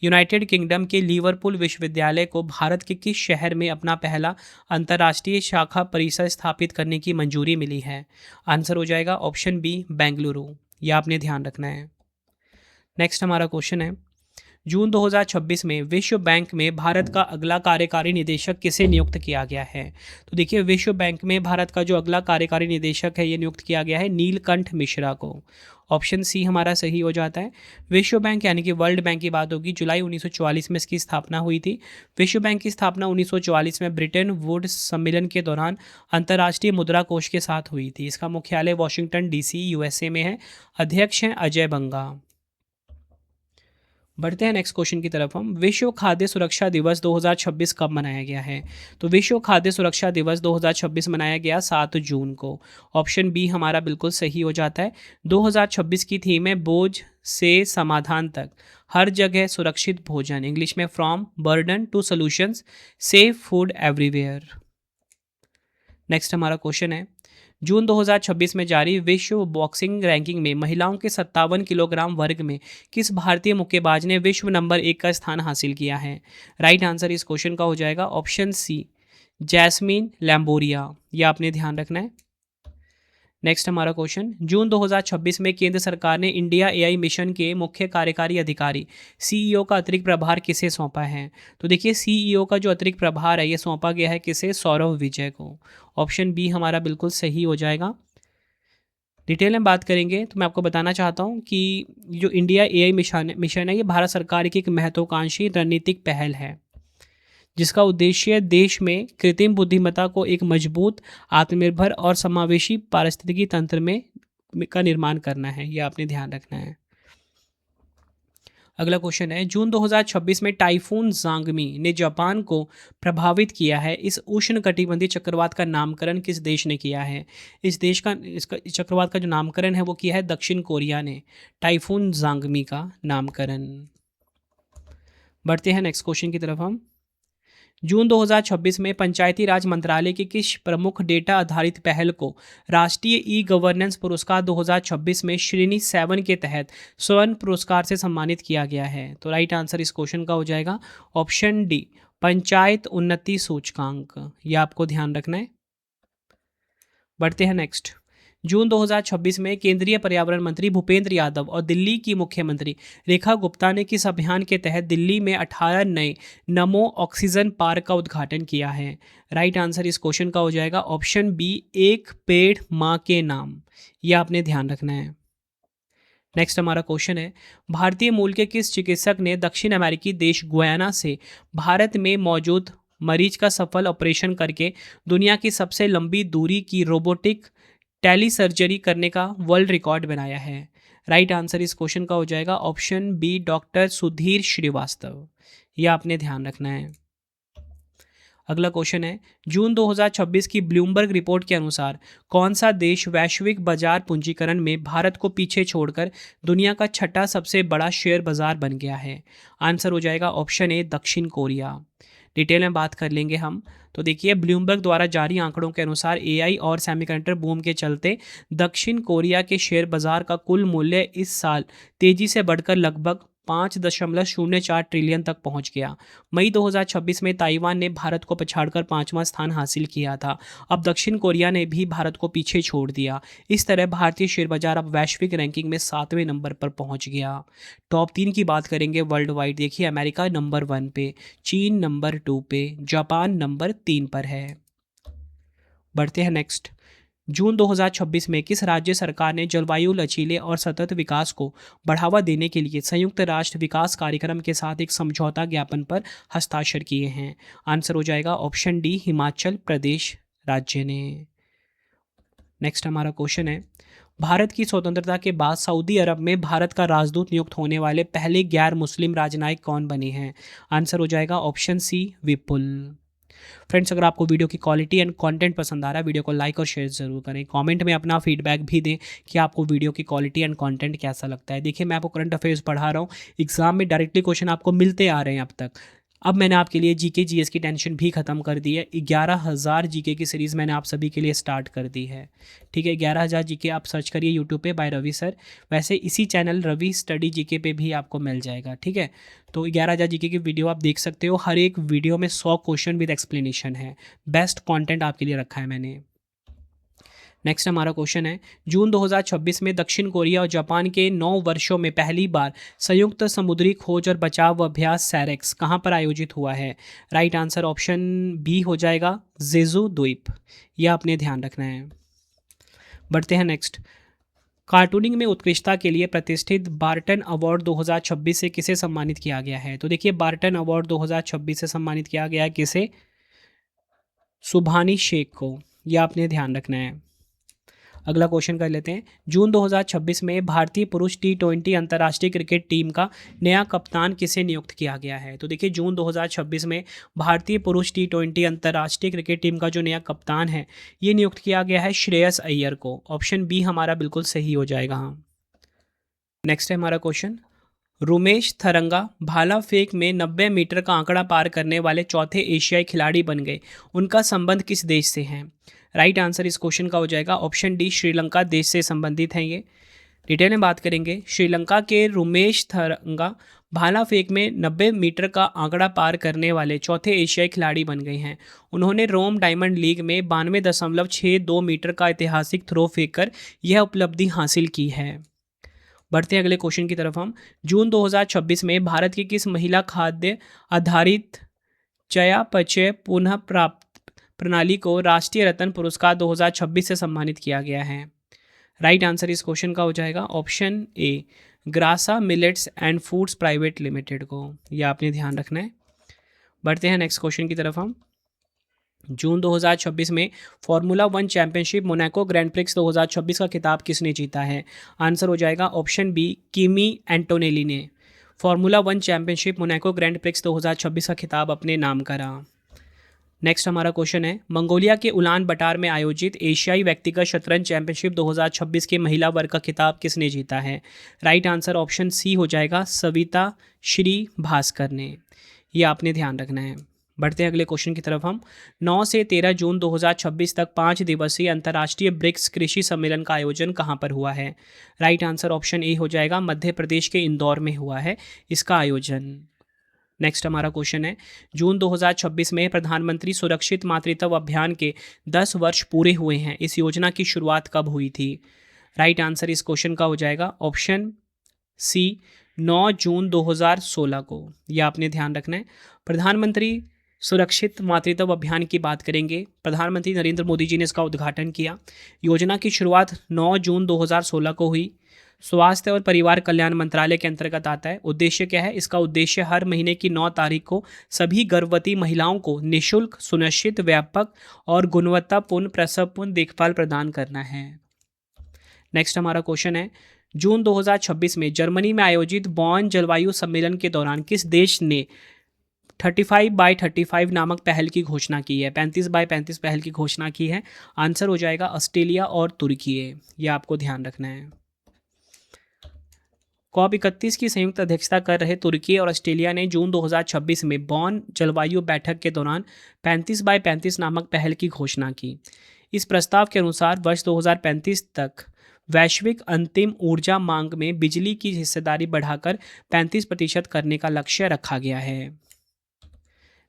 यूनाइटेड किंगडम के लिवरपूल विश्वविद्यालय को भारत के किस शहर में अपना पहला अंतर्राष्ट्रीय शाखा परिसर स्थापित करने की मंजूरी मिली है? आंसर हो जाएगा ऑप्शन बी, बेंगलुरु। यह आपने ध्यान रखना है। नेक्स्ट हमारा क्वेश्चन है, जून 2026 में विश्व बैंक में भारत का अगला कार्यकारी निदेशक किसे नियुक्त किया गया है? तो देखिए, विश्व बैंक में भारत का जो अगला कार्यकारी निदेशक है ये नियुक्त किया गया है नीलकंठ मिश्रा को। ऑप्शन सी हमारा सही हो जाता है। विश्व बैंक यानी कि वर्ल्ड बैंक की बात होगी। जुलाई 1944 में इसकी स्थापना हुई थी। विश्व बैंक की स्थापना 1944 में ब्रिटेन वुड्स सम्मेलन के दौरान अंतर्राष्ट्रीय मुद्रा कोष के साथ हुई थी। इसका मुख्यालय वॉशिंगटन डीसी यूएसए में है। अध्यक्ष हैं अजय बंगा। बढ़ते हैं नेक्स्ट क्वेश्चन की तरफ हम। विश्व खाद्य सुरक्षा दिवस 2026 कब मनाया गया है? तो विश्व खाद्य सुरक्षा दिवस 2026 मनाया गया 7 जून को। ऑप्शन बी हमारा बिल्कुल सही हो जाता है। 2026 की थीम है बोझ से समाधान तक, हर जगह सुरक्षित भोजन, इंग्लिश में from burden to solutions, safe food everywhere. Next हमारा क्वेश्चन है, जून 2026 में जारी विश्व बॉक्सिंग रैंकिंग में महिलाओं के 57 किलोग्राम वर्ग में किस भारतीय मुक्केबाज ने विश्व नंबर 1 का स्थान हासिल किया है? राइट आंसर इस क्वेश्चन का हो जाएगा ऑप्शन सी, जैस्मीन लैम्बोरिया। यह आपने ध्यान रखना है। नेक्स्ट हमारा क्वेश्चन, जून 2026 में केंद्र सरकार ने इंडिया एआई मिशन के मुख्य कार्यकारी अधिकारी सीईओ का अतिरिक्त प्रभार किसे सौंपा है? तो देखिए, सीईओ का जो अतिरिक्त प्रभार है ये सौंपा गया है किसे? सौरभ विजय को। ऑप्शन बी हमारा बिल्कुल सही हो जाएगा। डिटेल में बात करेंगे तो मैं आपको बताना चाहता हूँ कि जो इंडिया एआई मिशन है ये भारत सरकार की एक महत्वाकांक्षी रणनीतिक पहल है जिसका उद्देश्य देश में कृत्रिम बुद्धिमत्ता को एक मजबूत, आत्मनिर्भर और समावेशी पारिस्थितिकी तंत्र में का निर्माण करना है। यह आपने ध्यान रखना है। अगला क्वेश्चन है, जून 2026 में टाइफून जांगमी ने जापान को प्रभावित किया है। इस उष्णकटिबंधीय चक्रवात का नामकरण किस देश ने किया है? इसका चक्रवात का जो नामकरण है वो किया है दक्षिण कोरिया ने, टाइफून जांगमी का नामकरण। बढ़ते हैं नेक्स्ट क्वेश्चन की तरफ हम। जून 2026 में पंचायती राज मंत्रालय की किस प्रमुख डेटा आधारित पहल को राष्ट्रीय ई गवर्नेंस पुरस्कार 2026 में श्रेणी 7 के तहत स्वर्ण पुरस्कार से सम्मानित किया गया है? तो राइट आंसर इस क्वेश्चन का हो जाएगा ऑप्शन डी, पंचायत उन्नति सूचकांक। यह आपको ध्यान रखना है। बढ़ते हैं नेक्स्ट। जून 2026 में केंद्रीय पर्यावरण मंत्री भूपेंद्र यादव और दिल्ली की मुख्यमंत्री रेखा गुप्ता ने किस अभियान के तहत दिल्ली में 18 नए नमो ऑक्सीजन पार्क का उद्घाटन किया है? राइट आंसर इस क्वेश्चन का हो जाएगा ऑप्शन बी, एक पेड़ मां के नाम। यह आपने ध्यान रखना है। नेक्स्ट हमारा क्वेश्चन है, भारतीय मूल के किस चिकित्सक ने दक्षिण अमेरिकी देश गुयाना से भारत में मौजूद मरीज का सफल ऑपरेशन करके दुनिया की सबसे लंबी दूरी की रोबोटिक टेली सर्जरी करने का वर्ल्ड रिकॉर्ड बनाया है? राइट आंसर इस क्वेश्चन का हो जाएगा option B, doctor Sudhir Shrivastava. यह आपने ध्यान रखना है। अगला क्वेश्चन है, जून 2026 की ब्लूमबर्ग रिपोर्ट के अनुसार कौन सा देश वैश्विक बाजार पूंजीकरण में भारत को पीछे छोड़कर दुनिया का छठा सबसे बड़ा शेयर बाजार बन गया है? आंसर हो जाएगा ऑप्शन ए, दक्षिण कोरिया। डिटेल में बात कर लेंगे हम। तो देखिए, ब्लूमबर्ग द्वारा जारी आंकड़ों के अनुसार एआई और सेमीकंडक्टर बूम के चलते दक्षिण कोरिया के शेयर बाजार का कुल मूल्य इस साल तेजी से बढ़कर लगभग 5.04 ट्रिलियन तक पहुंच गया। मई 2026 में ताइवान ने भारत को पछाड़कर 5वां स्थान हासिल किया था। अब दक्षिण कोरिया ने भी भारत को पीछे छोड़ दिया। इस तरह भारतीय शेयर बाजार अब वैश्विक रैंकिंग में 7वें नंबर पर पहुंच गया। टॉप 3 की बात करेंगे वर्ल्ड वाइड। देखिए, अमेरिका नंबर 1 पे, चीन नंबर 2 पे, जापान नंबर 3 पर है। बढ़ते हैं नेक्स्ट। जून 2026 में किस राज्य सरकार ने जलवायु लचीले और सतत विकास को बढ़ावा देने के लिए संयुक्त राष्ट्र विकास कार्यक्रम के साथ एक समझौता ज्ञापन पर हस्ताक्षर किए हैं? आंसर हो जाएगा ऑप्शन डी, हिमाचल प्रदेश राज्य ने। नेक्स्ट हमारा क्वेश्चन है, भारत की स्वतंत्रता के बाद सऊदी अरब में भारत का राजदूत नियुक्त होने वाले पहले गैर मुस्लिम राजनयिक कौन बने हैं? आंसर हो जाएगा ऑप्शन सी, विपुल। फ्रेंड्स, अगर आपको वीडियो की क्वालिटी एंड कंटेंट पसंद आ रहा है, वीडियो को लाइक और शेयर जरूर करें। कमेंट में अपना फीडबैक भी दें कि आपको वीडियो की क्वालिटी एंड कंटेंट कैसा लगता है। देखिए, मैं आपको करंट अफेयर्स पढ़ा रहा हूँ, एग्जाम में डायरेक्टली क्वेश्चन आपको मिलते आ रहे हैं अब तक। अब मैंने आपके लिए जीके जीएस की टेंशन भी खत्म कर दी है। 11,000 जीके की सीरीज़ मैंने आप सभी के लिए स्टार्ट कर दी है। ठीक है, 11,000 जीके आप सर्च करिए यूट्यूब पे बाय रवि सर। वैसे इसी चैनल रवि स्टडी जीके पे भी आपको मिल जाएगा। ठीक है, तो 11,000 जीके की वीडियो आप देख सकते हो। हर एक वीडियो में 100 क्वेश्चन विद एक्सप्लेनेशन है। बेस्ट कॉन्टेंट आपके लिए रखा है मैंने। नेक्स्ट हमारा क्वेश्चन है, जून 2026 में दक्षिण कोरिया और जापान के 9 वर्षों में पहली बार संयुक्त समुद्री खोज और बचाव अभ्यास सैरेक्स कहाँ पर आयोजित हुआ है? राइट आंसर ऑप्शन बी हो जाएगा, जेजू द्वीप। यह आपने ध्यान रखना है। बढ़ते हैं नेक्स्ट। कार्टूनिंग में उत्कृष्टता के लिए प्रतिष्ठित बार्टन अवार्ड 2026 से किसे सम्मानित किया गया है? तो देखिए, बार्टन अवार्ड 2026 से सम्मानित किया गया है किसे? सुभानी शेख को। यह आपने ध्यान रखना है। अगला क्वेश्चन कर लेते हैं, जून 2026 में भारतीय पुरुष T20 अंतर्राष्ट्रीय क्रिकेट टीम का नया कप्तान किसे नियुक्त किया गया है? तो देखिए, जून 2026 में भारतीय पुरुष T20 अंतर्राष्ट्रीय क्रिकेट टीम का जो नया कप्तान है, ये नियुक्त किया गया है श्रेयस अय्यर को। ऑप्शन बी हमारा बिल्कुल सही हो जाएगा। नेक्स्ट है हमारा क्वेश्चन, रुमेश थरंगा भाला फेंक में 90 मीटर का आंकड़ा पार करने वाले चौथे एशियाई खिलाड़ी बन गए। उनका संबंध किस देश से है? राइट आंसर इस क्वेश्चन का हो जाएगा ऑप्शन डी, श्रीलंका देश से संबंधित हैं ये। डिटेल में बात करेंगे, श्रीलंका के रुमेश थरंगा भाला फेंक में 90 मीटर का आंकड़ा पार करने वाले चौथे एशियाई खिलाड़ी बन गए हैं। उन्होंने रोम डायमंड लीग में 92.62 मीटर का ऐतिहासिक थ्रो फेंक कर यह उपलब्धि हासिल की है। बढ़ते हैं अगले क्वेश्चन की तरफ हम। जून 2026 में भारत की किस महिला खाद्य आधारित चयापचय पुनः प्राप्त प्रणाली को राष्ट्रीय रत्न पुरस्कार 2026 से सम्मानित किया गया है? राइट आंसर इस क्वेश्चन का हो जाएगा option A, Grassa Millets and Foods Private Limited को। यह आपने ध्यान रखना है। बढ़ते हैं नेक्स्ट क्वेश्चन की तरफ हम। जून 2026 में formula 1 championship Monaco grand prix 2026 का खिताब किसने जीता है? आंसर हो जाएगा ऑप्शन बी, किमी एंटोनेली ने formula 1 championship Monaco grand prix 2026 का खिताब अपने नाम करा। नेक्स्ट हमारा क्वेश्चन है, मंगोलिया के उलान बटार में आयोजित एशियाई व्यक्तिगत शतरंज चैंपियनशिप 2026 के महिला वर्ग का खिताब किसने जीता है? राइट आंसर ऑप्शन सी हो जाएगा, सविता श्री भास्कर ने। ये आपने ध्यान रखना है। बढ़ते हैं अगले क्वेश्चन की तरफ हम। 9 से 13 जून 2026 तक 5 दिवसीय अंतर्राष्ट्रीय ब्रिक्स कृषि सम्मेलन का आयोजन कहाँ पर हुआ है? राइट आंसर ऑप्शन ए हो जाएगा, मध्य प्रदेश के इंदौर में हुआ है इसका आयोजन। नेक्स्ट हमारा क्वेश्चन है, जून 2026 में प्रधानमंत्री सुरक्षित मातृत्व अभियान के 10 वर्ष पूरे हुए हैं। इस योजना की शुरुआत कब हुई थी? राइट आंसर इस क्वेश्चन का हो जाएगा ऑप्शन सी, 9 जून 2016 को। यह आपने ध्यान रखना है। प्रधानमंत्री सुरक्षित मातृत्व अभियान की बात करेंगे, प्रधानमंत्री नरेंद्र मोदी जी ने इसका उद्घाटन किया। योजना की शुरुआत 9 जून 2016 को हुई। स्वास्थ्य और परिवार कल्याण मंत्रालय के अंतर्गत आता है। उद्देश्य क्या है? इसका उद्देश्य हर महीने की 9 तारीख को सभी गर्भवती महिलाओं को निःशुल्क, सुनिश्चित, व्यापक और गुणवत्तापूर्ण प्रसवपूर्ण देखभाल प्रदान करना है। नेक्स्ट हमारा क्वेश्चन है, जून 2026 में जर्मनी में आयोजित बॉन जलवायु सम्मेलन के दौरान किस देश ने 35x35 नामक पहल की घोषणा की है? 35x35 पहल की घोषणा की है। आंसर हो जाएगा ऑस्ट्रेलिया और तुर्की। यह आपको ध्यान रखना है। COP31 की संयुक्त अध्यक्षता कर रहे तुर्की और ऑस्ट्रेलिया ने जून 2026 में बॉन जलवायु बैठक के दौरान 35x35 नामक पहल की घोषणा की। इस प्रस्ताव के अनुसार वर्ष 2035 तक वैश्विक अंतिम ऊर्जा मांग में बिजली की हिस्सेदारी बढ़ाकर 35% करने का लक्ष्य रखा गया है।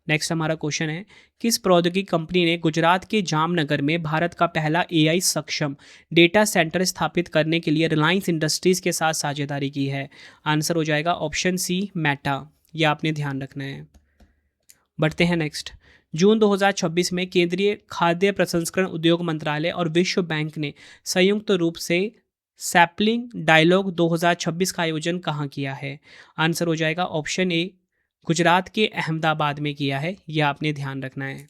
नेक्स्ट हमारा क्वेश्चन है, किस प्रौद्योगिकी कंपनी ने गुजरात के जामनगर में भारत का पहला AI सक्षम डेटा सेंटर स्थापित करने के लिए रिलायंस इंडस्ट्रीज के साथ साझेदारी की है? आंसर हो जाएगा ऑप्शन सी, मेटा। यह आपने ध्यान रखना है। बढ़ते हैं नेक्स्ट। जून 2026 में केंद्रीय खाद्य प्रसंस्करण उद्योग मंत्रालय और विश्व बैंक ने संयुक्त रूप से सैपलिंग डायलॉग 2026 का आयोजन कहाँ किया है? आंसर हो जाएगा ऑप्शन ए, गुजरात के अहमदाबाद में किया है। यह आपने ध्यान रखना है।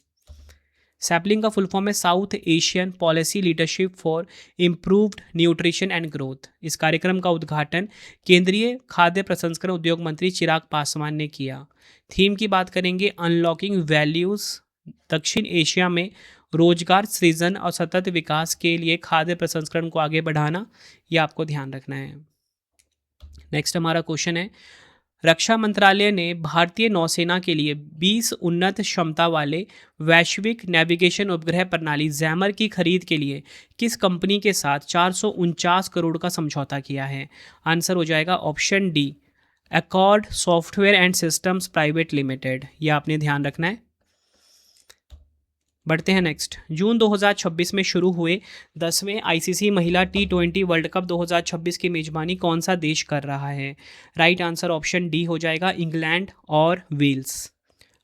सैपलिंग का फुल फॉर्म है south Asian policy leadership for improved nutrition and growth. इस कार्यक्रम का उद्घाटन केंद्रीय खाद्य प्रसंस्करण उद्योग मंत्री चिराग पासवान ने किया। थीम की बात करेंगे, अनलॉकिंग वैल्यूज, दक्षिण एशिया में रोजगार सृजन और सतत विकास के लिए खाद्य प्रसंस्करण को आगे बढ़ाना। यह आपको ध्यान रखना है। नेक्स्ट हमारा क्वेश्चन है, रक्षा मंत्रालय ने भारतीय नौसेना के लिए 20 उन्नत क्षमता वाले वैश्विक नेविगेशन उपग्रह प्रणाली जैमर की खरीद के लिए किस कंपनी के साथ 449 करोड़ का समझौता किया है? आंसर हो जाएगा option D, accord software and systems private limited. यह आपने ध्यान रखना है। बढ़ते हैं नेक्स्ट। जून 2026 में शुरू हुए 10वें ICC महिला T20 वर्ल्ड कप 2026 की मेजबानी कौन सा देश कर रहा है? राइट आंसर ऑप्शन डी हो जाएगा, इंग्लैंड और वेल्स।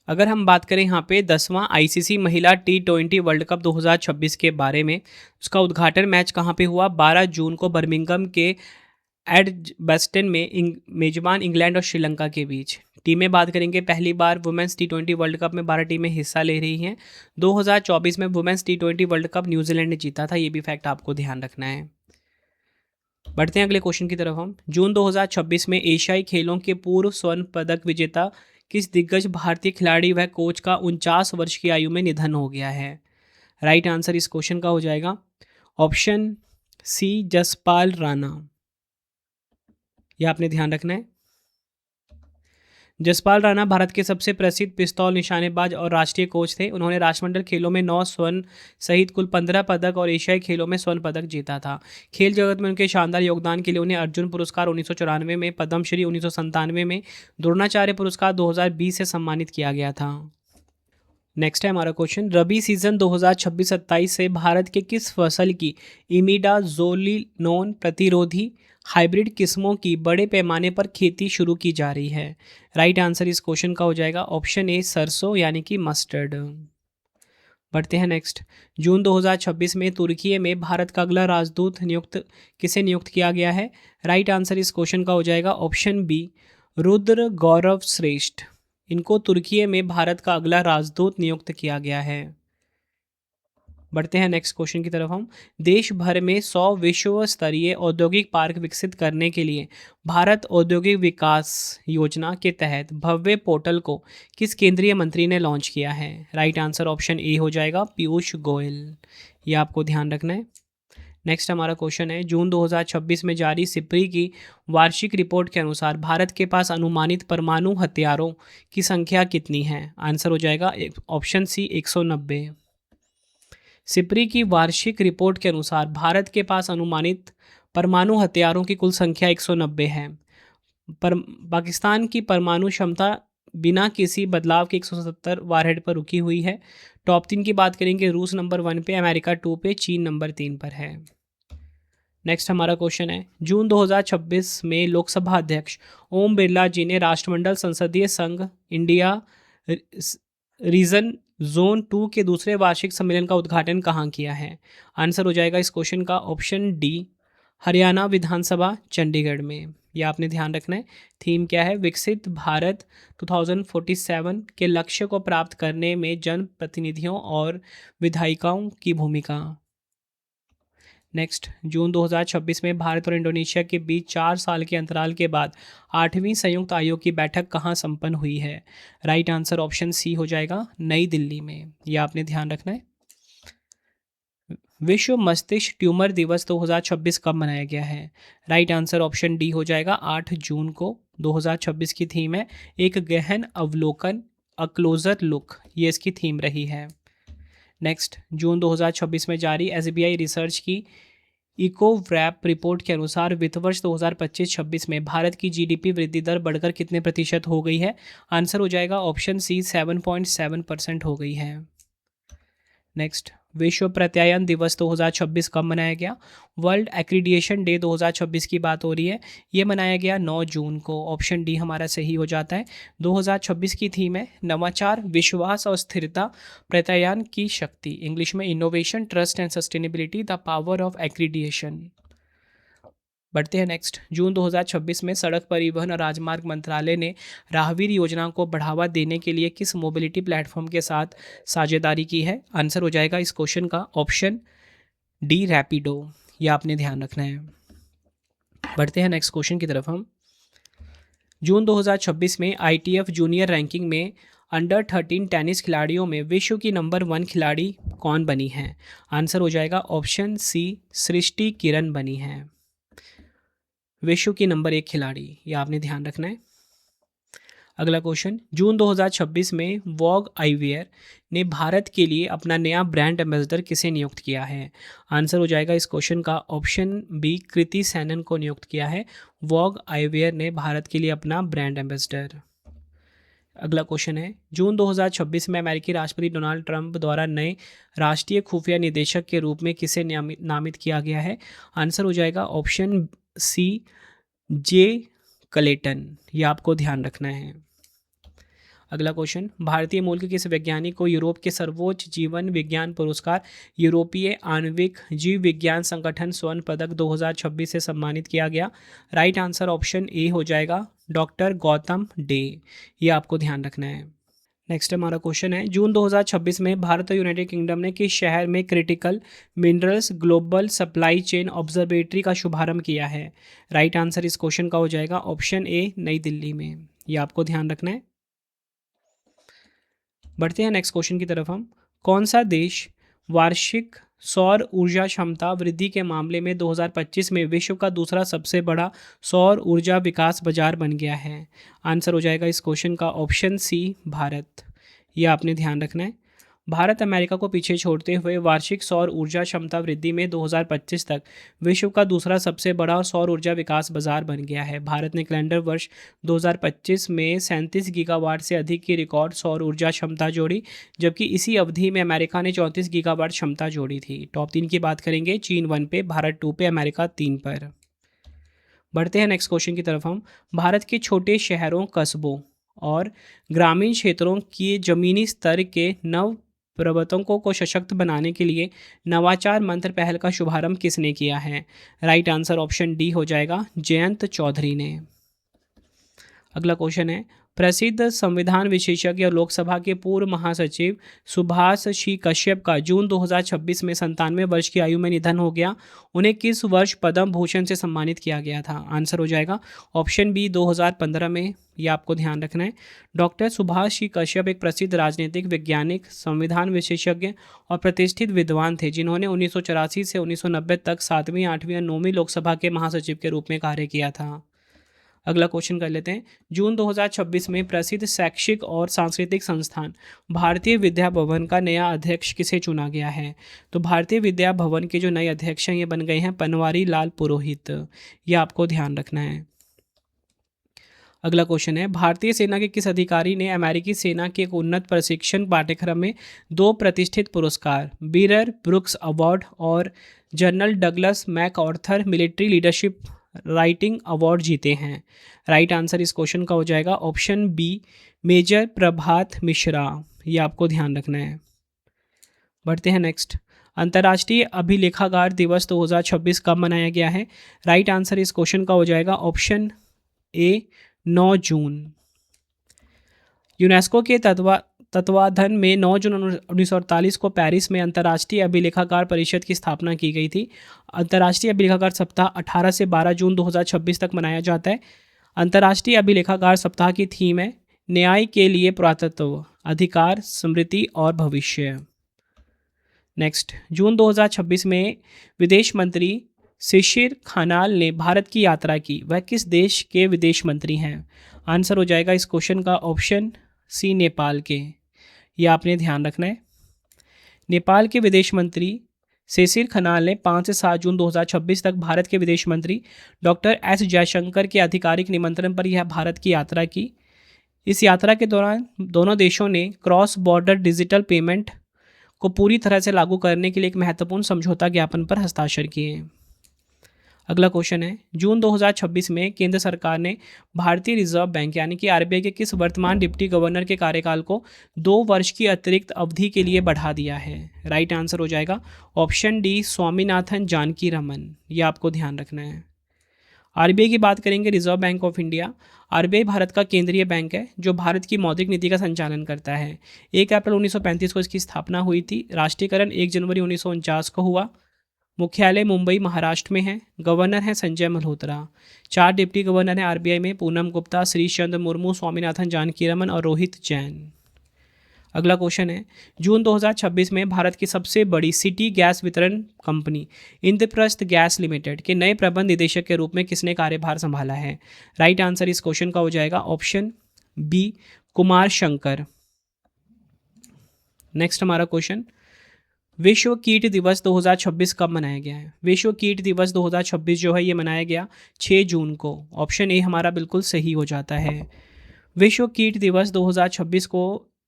अगर हम बात करें यहाँ पे 10वां ICC महिला T20 वर्ल्ड कप 2026 के बारे में, उसका उद्घाटन मैच कहाँ पे हुआ? 12 जून को बर्मिंघम के एडजबस्टन में मेजबान इंग्लैंड और श्रीलंका के बीच। टीमें बात करेंगे, पहली बार वुमेंस T20 वर्ल्ड कप में 12 टीमें हिस्सा ले रही हैं। 2024 में women's T20 world cup New Zealand ने जीता था। ये भी फैक्ट आपको ध्यान रखना है। बढ़ते हैं अगले क्वेश्चन की तरफ हम। जून 2026 में एशियाई खेलों के पूर्व स्वर्ण पदक विजेता किस दिग्गज भारतीय खिलाड़ी व कोच का 49 वर्ष की आयु में निधन हो गया है? राइट आंसर इस क्वेश्चन का हो जाएगा ऑप्शन सी, जसपाल राणा। यह आपने ध्यान रखना है। जसपाल राणा भारत के सबसे प्रसिद्ध पिस्तौल निशानेबाज और राष्ट्रीय कोच थे। उन्होंने राष्ट्रमंडल खेलों में 9 स्वर्ण सहित कुल 15 पदक और एशियाई खेलों में स्वर्ण पदक जीता था। खेल जगत में उनके शानदार योगदान के लिए उन्हें अर्जुन पुरस्कार 1994 में, पद्मश्री 1997 में, द्रोणाचार्य पुरस्कार 2020 से सम्मानित किया गया था। नेक्स्ट है हमारा क्वेश्चन, रबी सीजन 2026-27 से भारत के किस फसल की इमिडाजोलिनोन प्रतिरोधी हाइब्रिड किस्मों की बड़े पैमाने पर खेती शुरू की जा रही है? राइट आंसर इस क्वेश्चन का हो जाएगा ऑप्शन ए, सरसों यानी कि मस्टर्ड। बढ़ते हैं नेक्स्ट। जून 2026 में तुर्की में भारत का अगला राजदूत किसे नियुक्त किया गया है? राइट आंसर इस क्वेश्चन का हो जाएगा ऑप्शन बी, रुद्र गौरव श्रेष्ठ। इनको तुर्की में भारत का अगला राजदूत नियुक्त किया गया है। बढ़ते हैं नेक्स्ट क्वेश्चन की तरफ हम। देश भर में 100 विश्व स्तरीय औद्योगिक पार्क विकसित करने के लिए भारत औद्योगिक विकास योजना के तहत भव्य पोर्टल को किस केंद्रीय मंत्री ने लॉन्च किया है? राइट आंसर ऑप्शन ए हो जाएगा, पीयूष गोयल। ये आपको ध्यान रखना है। नेक्स्ट हमारा क्वेश्चन है, जून 2026 में जारी सिप्री की वार्षिक रिपोर्ट के अनुसार भारत के पास अनुमानित परमाणु हथियारों की संख्या कितनी है? आंसर हो जाएगा ऑप्शन सी 190। सिप्री की वार्षिक रिपोर्ट के अनुसार भारत के पास अनुमानित परमाणु हथियारों की कुल संख्या 190 है। पर पाकिस्तान की परमाणु क्षमता बिना किसी बदलाव के 170 वारहेड पर रुकी हुई है। टॉप 3 की बात करेंगे, रूस नंबर 1 पे, अमेरिका 2 पे, चीन नंबर 3 पर है। नेक्स्ट हमारा क्वेश्चन है, जून 2026 में लोकसभा अध्यक्ष ओम बिरला जी ने राष्ट्रमंडल संसदीय संघ इंडिया रीजन जोन 2 के दूसरे वार्षिक सम्मेलन का उद्घाटन कहाँ किया है? आंसर हो जाएगा इस क्वेश्चन का ऑप्शन डी, हरियाणा विधानसभा चंडीगढ़ में। यह आपने ध्यान रखना है। थीम क्या है? विकसित भारत 2047 के लक्ष्य को प्राप्त करने में जन प्रतिनिधियों और विधायिकाओं की भूमिका। नेक्स्ट, जून 2026 में भारत और इंडोनेशिया के बीच 4 साल के अंतराल के बाद 8वीं संयुक्त आयोग की बैठक कहाँ संपन्न हुई है? राइट आंसर ऑप्शन सी हो जाएगा, नई दिल्ली में। यह आपने ध्यान रखना है। विश्व मस्तिष्क ट्यूमर दिवस 2026 कब मनाया गया है? राइट आंसर ऑप्शन डी हो जाएगा 8 जून को। 2026 की थीम है एक गहन अवलोकन, अ क्लोजर लुक, ये इसकी थीम रही है। नेक्स्ट, जून 2026 में जारी एसबीआई रिसर्च की इको रैप रिपोर्ट के अनुसार वित्त वर्ष 2025-26 में भारत की जीडीपी वृद्धि दर बढ़कर कितने प्रतिशत हो गई है? आंसर हो जाएगा ऑप्शन सी 7.7% हो गई है। नेक्स्ट, विश्व प्रत्यायन दिवस 2026 कब मनाया गया? वर्ल्ड एक्रीडिएशन डे 2026 की बात हो रही है। ये मनाया गया 9 जून को। ऑप्शन डी हमारा सही हो जाता है। 2026 की थीम है नवाचार, विश्वास और स्थिरता, प्रत्यायन की शक्ति, इंग्लिश में innovation, trust and sustainability, the power of accreditation. बढ़ते हैं नेक्स्ट, जून 2026 में सड़क परिवहन और राजमार्ग मंत्रालय ने राहगीर योजना को बढ़ावा देने के लिए किस मोबिलिटी प्लेटफॉर्म के साथ साझेदारी की है? आंसर हो जाएगा इस क्वेश्चन का ऑप्शन डी, रैपिडो। यह आपने ध्यान रखना है। बढ़ते हैं नेक्स्ट क्वेश्चन की तरफ हम। जून 2026 में आईटीएफ जूनियर रैंकिंग में अंडर 13 टेनिस खिलाड़ियों में विश्व की नंबर 1 खिलाड़ी कौन बनी है? आंसर हो जाएगा ऑप्शन सी, सृष्टि किरण बनी है विश्व की नंबर 1 खिलाड़ी। यह आपने ध्यान रखना है। अगला क्वेश्चन, जून 2026 में वॉग आईवेयर ने भारत के लिए अपना नया ब्रांड एम्बेसडर किसे नियुक्त किया है? आंसर हो जाएगा इस क्वेश्चन का ऑप्शन बी, कृति सैनन को नियुक्त किया है वॉग आईवेयर ने भारत के लिए अपना ब्रांड एम्बेसडर। अगला क्वेश्चन है, जून 2026 में अमेरिकी राष्ट्रपति डोनाल्ड ट्रंप द्वारा नए राष्ट्रीय खुफिया निदेशक के रूप में किसे नामित किया गया है? आंसर हो जाएगा ऑप्शन सी, जे क्लेटन। यह आपको ध्यान रखना है। अगला क्वेश्चन, भारतीय मूल के किस वैज्ञानिक को यूरोप के सर्वोच्च जीवन विज्ञान पुरस्कार यूरोपीय आणविक जीव विज्ञान संगठन स्वर्ण पदक 2026 से सम्मानित किया गया? राइट आंसर ऑप्शन ए हो जाएगा, डॉक्टर गौतम डे। यह आपको ध्यान रखना है। नेक्स्ट हमारा क्वेश्चन है, जून 2026 में भारत और यूनाइटेड किंगडम ने किस शहर में critical minerals global supply chain observatory का शुभारंभ किया है? राइट आंसर इस क्वेश्चन का हो जाएगा ऑप्शन ए, नई दिल्ली में। यह आपको ध्यान रखना है। बढ़ते हैं नेक्स्ट क्वेश्चन की तरफ हम। कौन सा देश वार्षिक सौर ऊर्जा क्षमता वृद्धि के मामले में 2025 में विश्व का दूसरा सबसे बड़ा सौर ऊर्जा विकास बाजार बन गया है? आंसर हो जाएगा इस क्वेश्चन का ऑप्शन सी, भारत। यह आपने ध्यान रखना है। भारत अमेरिका को पीछे छोड़ते हुए वार्षिक सौर ऊर्जा क्षमता वृद्धि में 2025 तक विश्व का दूसरा सबसे बड़ा सौर ऊर्जा विकास बाजार बन गया है। भारत ने कैलेंडर वर्ष 2025 में 37 गीगावाट से अधिक की रिकॉर्ड सौर ऊर्जा क्षमता जोड़ी, जबकि इसी अवधि में अमेरिका ने 34 गीगावाट क्षमता जोड़ी थी। टॉप 3 की बात करेंगे, चीन 1 पे, भारत 2 पे, अमेरिका 3 पर। बढ़ते हैं नेक्स्ट क्वेश्चन की तरफ हम। भारत के छोटे शहरों, कस्बों और ग्रामीण क्षेत्रों के जमीनी स्तर के नव प्रवर्तकों को सशक्त बनाने के लिए नवाचार मंत्र पहल का शुभारंभ किसने किया है? राइट आंसर ऑप्शन डी हो जाएगा, जयंत चौधरी ने। अगला क्वेश्चन है, प्रसिद्ध संविधान विशेषज्ञ और लोकसभा के पूर्व महासचिव सुभाष शी कश्यप का जून 2026 में 97 वर्ष की आयु में निधन हो गया। उन्हें किस वर्ष पद्म भूषण से सम्मानित किया गया था? आंसर हो जाएगा ऑप्शन बी 2015 में। ये आपको ध्यान रखना है। डॉक्टर सुभाष शी कश्यप एक प्रसिद्ध राजनीतिक वैज्ञानिक, संविधान विशेषज्ञ और प्रतिष्ठित विद्वान थे, जिन्होंने 1984 से 1990 तक 7वीं, 8वीं और 9वीं लोकसभा के महासचिव के रूप में कार्य किया था। अगला क्वेश्चन कर लेते हैं। जून 2026 में प्रसिद्ध शैक्षिक और सांस्कृतिक संस्थान भारतीय विद्या भवन का नया अध्यक्ष किसे चुना गया है? तो भारतीय विद्या भवन के जो नए अध्यक्ष हैं ये बन गए हैं बनवारी लाल पुरोहित। ये आपको ध्यान रखना है। अगला क्वेश्चन है, भारतीय सेना के किस अधिकारी ने अमेरिकी सेना के एक उन्नत प्रशिक्षण पाठ्यक्रम में 2 प्रतिष्ठित पुरस्कार, बीरर ब्रुक्स अवार्ड और general Douglas MacArthur military leadership writing award जीते हैं? राइट आंसर इस क्वेश्चन का हो जाएगा ऑप्शन बी मेजर प्रभात मिश्रा। ये आपको ध्यान रखना है। बढ़ते हैं नेक्स्ट। अंतर्राष्ट्रीय अभिलेखागार दिवस 2026 कब मनाया गया है? राइट आंसर इस क्वेश्चन का हो जाएगा ऑप्शन ए 9 जून। यूनेस्को के तत्वाधान में 9 जून 1948 को पेरिस में अंतर्राष्ट्रीय अभिलेखागार परिषद की स्थापना की गई थी। अंतर्राष्ट्रीय अभिलेखागार सप्ताह 18 से 12 जून 2026 तक मनाया जाता है। अंतर्राष्ट्रीय अभिलेखागार सप्ताह की थीम है न्याय के लिए पुरातत्व, अधिकार, स्मृति और भविष्य। नेक्स्ट, जून 2026 में विदेश मंत्री शिशिर खनाल ने भारत की यात्रा की। वह किस देश के विदेश मंत्री हैं? आंसर हो जाएगा इस क्वेश्चन का ऑप्शन सी नेपाल के। ये आपने ध्यान रखना है। नेपाल के विदेश मंत्री शिशिर खनाल ने 5 से 7 जून 2026 तक भारत के विदेश मंत्री डॉक्टर एस जयशंकर के आधिकारिक निमंत्रण पर यह भारत की यात्रा की। इस यात्रा के दौरान दोनों देशों ने क्रॉस बॉर्डर डिजिटल पेमेंट को पूरी तरह से लागू करने के लिए एक महत्वपूर्ण समझौता ज्ञापन पर हस्ताक्षर किए। अगला क्वेश्चन है, जून 2026 में केंद्र सरकार ने भारतीय रिजर्व बैंक यानी कि आरबीआई के किस वर्तमान डिप्टी गवर्नर के कार्यकाल को 2 वर्ष की अतिरिक्त अवधि के लिए बढ़ा दिया है? राइट आंसर हो जाएगा ऑप्शन डी स्वामीनाथन जानकी रमन। ये आपको ध्यान रखना है। आरबीआई की बात करेंगे, reserve bank of India. RBI Bharat का केंद्रीय बैंक है जो भारत की मौद्रिक नीति का संचालन करता है। 1 अप्रैल 1935 को इसकी स्थापना हुई थी। राष्ट्रीयकरण 1 जनवरी 1949 को हुआ। मुख्यालय मुंबई महाराष्ट्र में है। गवर्नर हैं संजय मल्होत्रा। 4 डिप्टी गवर्नर हैं आरबीआई में, पूनम गुप्ता, श्रीश चंद्र मुर्मू, स्वामीनाथन जानकी रमन और रोहित जैन। अगला क्वेश्चन है, जून 2026 में भारत की सबसे बड़ी सिटी गैस वितरण कंपनी इंद्रप्रस्थ गैस लिमिटेड के नए प्रबंध निदेशक के रूप में किसने कार्यभार संभाला है? राइट आंसर इस क्वेश्चन का हो जाएगा option B Kumar Shankar. Next हमारा क्वेश्चन, विश्व कीट दिवस 2026 कब मनाया गया है? विश्व कीट दिवस 2026 जो है ये मनाया गया 6 जून को। ऑप्शन ए हमारा बिल्कुल सही हो जाता है। विश्व कीट दिवस 2026 को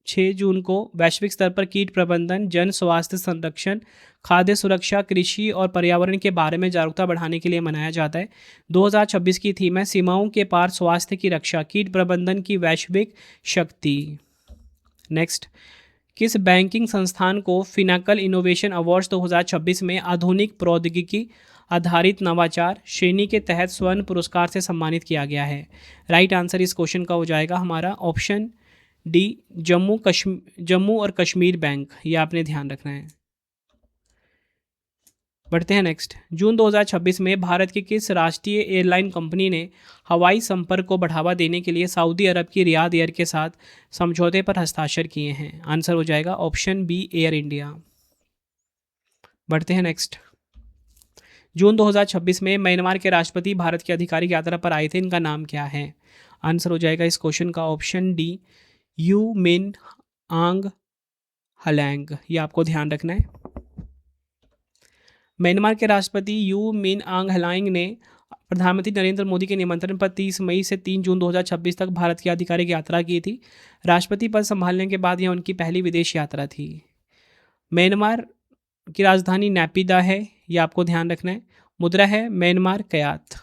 6 जून को वैश्विक स्तर पर कीट प्रबंधन, जन स्वास्थ्य संरक्षण, खाद्य सुरक्षा, कृषि और पर्यावरण के बारे में जागरूकता बढ़ाने के लिए मनाया जाता है। 2026 की थीम है सीमाओं के पार स्वास्थ्य की रक्षा, कीट प्रबंधन की वैश्विक शक्ति। नेक्स्ट, किस बैंकिंग संस्थान को फिनाकल इनोवेशन अवार्ड्स 2026 में आधुनिक प्रौद्योगिकी आधारित नवाचार श्रेणी के तहत स्वर्ण पुरस्कार से सम्मानित किया गया है? राइट आंसर इस क्वेश्चन का हो जाएगा हमारा ऑप्शन डी जम्मू और कश्मीर बैंक। ये आपने ध्यान रखना है। बढ़ते हैं नेक्स्ट, जून 2026 में भारत की किस राष्ट्रीय एयरलाइन कंपनी ने हवाई संपर्क को बढ़ावा देने के लिए सऊदी अरब की रियाद एयर के साथ समझौते पर हस्ताक्षर किए हैं? आंसर हो जाएगा ऑप्शन बी एयर इंडिया। बढ़ते हैं नेक्स्ट, जून 2026 में म्यांमार के राष्ट्रपति भारत की आधिकारिक यात्रा पर आए थे। इनका नाम क्या है? आंसर हो जाएगा इस क्वेश्चन का ऑप्शन डी यू मिन आंग हलैंग। ये आपको ध्यान रखना है। म्यांमार के राष्ट्रपति यू मिन आंग हलाइंग ने प्रधानमंत्री नरेंद्र मोदी के निमंत्रण पर 30 मई से 3 जून 2026 तक भारत की आधिकारिक यात्रा की थी। राष्ट्रपति पद संभालने के बाद यह उनकी पहली विदेश यात्रा थी। म्यांमार की राजधानी नैपीदा है। यह आपको ध्यान रखना है। मुद्रा है म्यांमार कयात।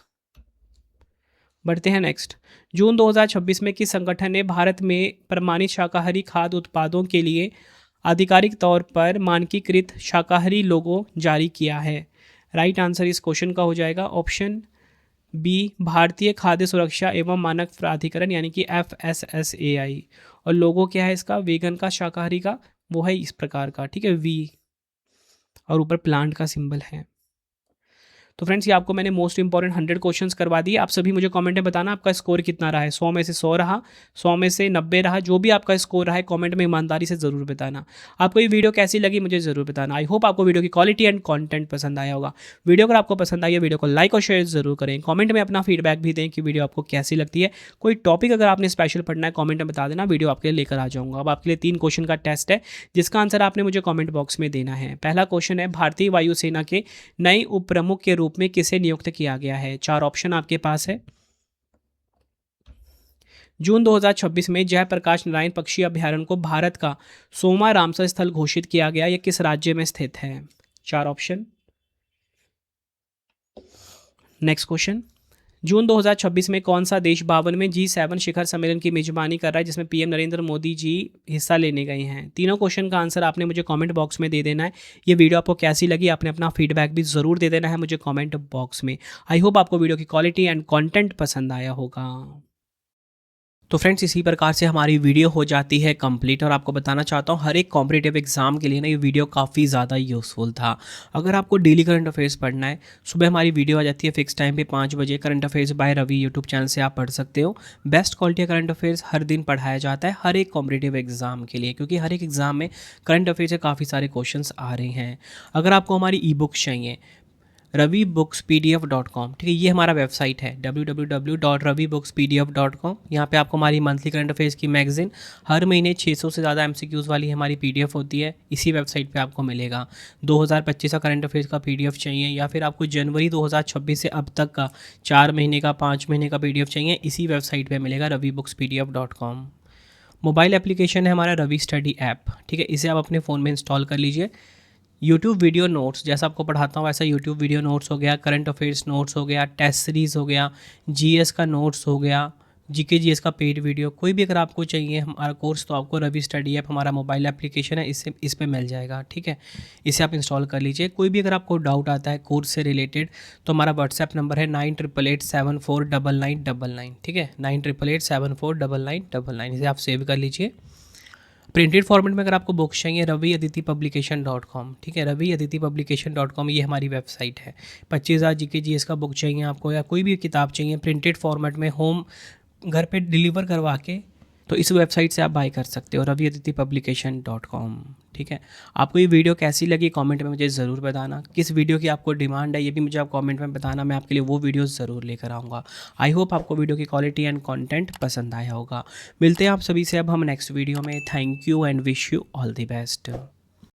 बढ़ते हैं नेक्स्ट, जून 2026 में किस संगठन ने भारत में प्रमाणित शाकाहारी खाद्य उत्पादों के लिए आधिकारिक तौर पर मानकीकृत शाकाहारी लोगो जारी किया है? राइट आंसर इस क्वेश्चन का हो जाएगा ऑप्शन बी भारतीय खाद्य सुरक्षा एवं मानक प्राधिकरण यानी कि FSSAI। और लोगो क्या है इसका, वेगन का, शाकाहारी का, वो है इस प्रकार का, ठीक है, वी, और ऊपर प्लांट का सिंबल है। तो फ्रेंड्स ये आपको मैंने मोस्ट इंपॉर्टेंट 100 क्वेश्चंस करवा दिए। आप सभी मुझे कमेंट में बताना आपका स्कोर कितना रहा है, 100 में से 100 रहा, 100 में से 90 रहा, जो भी आपका स्कोर रहा है कमेंट में ईमानदारी से ज़रूर बताना। आपको ये वीडियो कैसी लगी मुझे ज़रूर बताना। आई होप आपको वीडियो की क्वालिटी एंड कंटेंट पसंद आया होगा। वीडियो अगर आपको पसंद आई है वीडियो को लाइक और शेयर ज़रूर करें। कमेंट में अपना फीडबैक भी दें कि वीडियो आपको कैसी लगती है। कोई टॉपिक अगर आपने स्पेशल पढ़ना है कमेंट में बता देना, वीडियो आपके लिए लेकर आ जाऊँगा। अब आपके लिए 3 क्वेश्चन का टेस्ट है जिसका आंसर आपने मुझे कमेंट बॉक्स में देना है। पहला क्वेश्चन है, भारतीय वायुसेना के नए उप प्रमुख के रूप में किसे नियुक्त किया गया है। 4 ऑप्शन आपके पास है। जून 2026 में जयप्रकाश नारायण पक्षी अभ्यारण्य को भारत का 100वां रामसर स्थल घोषित किया गया। यह किस राज्य में स्थित है। 4 ऑप्शन। नेक्स्ट क्वेश्चन, जून 2026 में कौन सा देश 52वें G7 शिखर सम्मेलन की मेजबानी कर रहा है जिसमें पीएम नरेंद्र मोदी जी हिस्सा लेने गए हैं। तीनों क्वेश्चन का आंसर आपने मुझे कमेंट बॉक्स में दे देना है। ये वीडियो आपको कैसी लगी आपने अपना फीडबैक भी ज़रूर दे देना है मुझे कमेंट बॉक्स में। आई होप आपको वीडियो की क्वालिटी एंड कंटेंट पसंद आया होगा। तो फ्रेंड्स इसी प्रकार से हमारी वीडियो हो जाती है कंप्लीट। और आपको बताना चाहता हूँ हर एक कॉम्पिटिटिव एग्जाम के लिए ना ये वीडियो काफ़ी ज़्यादा यूज़फुल था। अगर आपको डेली करंट अफेयर्स पढ़ना है, सुबह हमारी वीडियो आ जाती है फिक्स टाइम पे 5 बजे, current affairs by Ravi YouTube channel से आप पढ़ सकते हो। बेस्ट क्वालिटी करंट अफेयर्स हर दिन पढ़ाया जाता है हर एक कॉम्पिटिटिव एग्जाम के लिए, क्योंकि हर एक एग्जाम में करंट अफेयर्स से काफ़ी सारे क्वेश्चन आ रहे हैं। अगर आपको हमारी ई बुक्स चाहिए, ravibooks.pdf.com, ठीक है, ये हमारा वेबसाइट है www.ravibooks.pdf.com। यहाँ पे आपको हमारी मंथली करंट अफेयर्स की मैगजीन हर महीने 600 से ज़्यादा MCQs वाली हमारी PDF होती है, इसी वेबसाइट पे आपको मिलेगा। 2025 का करंट अफेयर्स का PDF चाहिए या फिर आपको जनवरी 2026 से अब तक का 4 महीने का 5 महीने का PDF चाहिए, इसी वेबसाइट पर मिलेगा ravibooks.pdf.com। मोबाइल एप्लीकेशन है हमारा रवि स्टडी ऐप, ठीक है, इसे आप अपने फ़ोन में इंस्टॉल कर लीजिए। यूट्यूब वीडियो नोट्स, जैसा आपको पढ़ाता हूँ वैसा यूट्यूब वीडियो नोट्स हो गया, करंट अफेयर्स नोट्स हो गया, टेस्ट सीरीज़ हो गया, जीएस का नोट्स हो गया, जीके जीएस का पेड वीडियो, कोई भी अगर आपको चाहिए हमारा कोर्स तो आपको रवि स्टडी ऐप हमारा मोबाइल एप्लीकेशन है, इससे इस पे मिल जाएगा, ठीक है, इसे आप इंस्टॉल कर लीजिए। कोई भी अगर आपको डाउट आता है कोर्स से रिलेटेड तो हमारा व्हाट्सएप नंबर है 9888749999, ठीक है, 9888749999, इसे आप सेव कर लीजिए। प्रिंटेड फॉर्मेट में अगर आपको बुक्स चाहिए raviaditipublication.com, ठीक है, raviaditipublication.com ये हमारी वेबसाइट है। 25,000 GK GS का बुक चाहिए आपको या कोई भी किताब चाहिए प्रिंटेड फॉर्मेट में होम घर पे डिलीवर करवा के, तो इस वेबसाइट से आप बाय कर सकते हो raviaditipublication.com, ठीक है। आपको ये वीडियो कैसी लगी कमेंट में मुझे ज़रूर बताना। किस वीडियो की आपको डिमांड है ये भी मुझे आप कमेंट में बताना, मैं आपके लिए वो वीडियो ज़रूर लेकर आऊँगा। आई होप आपको वीडियो की क्वालिटी एंड कंटेंट पसंद आया होगा। मिलते हैं आप सभी से अब हम नेक्स्ट वीडियो में। Thank you and wish you all the best.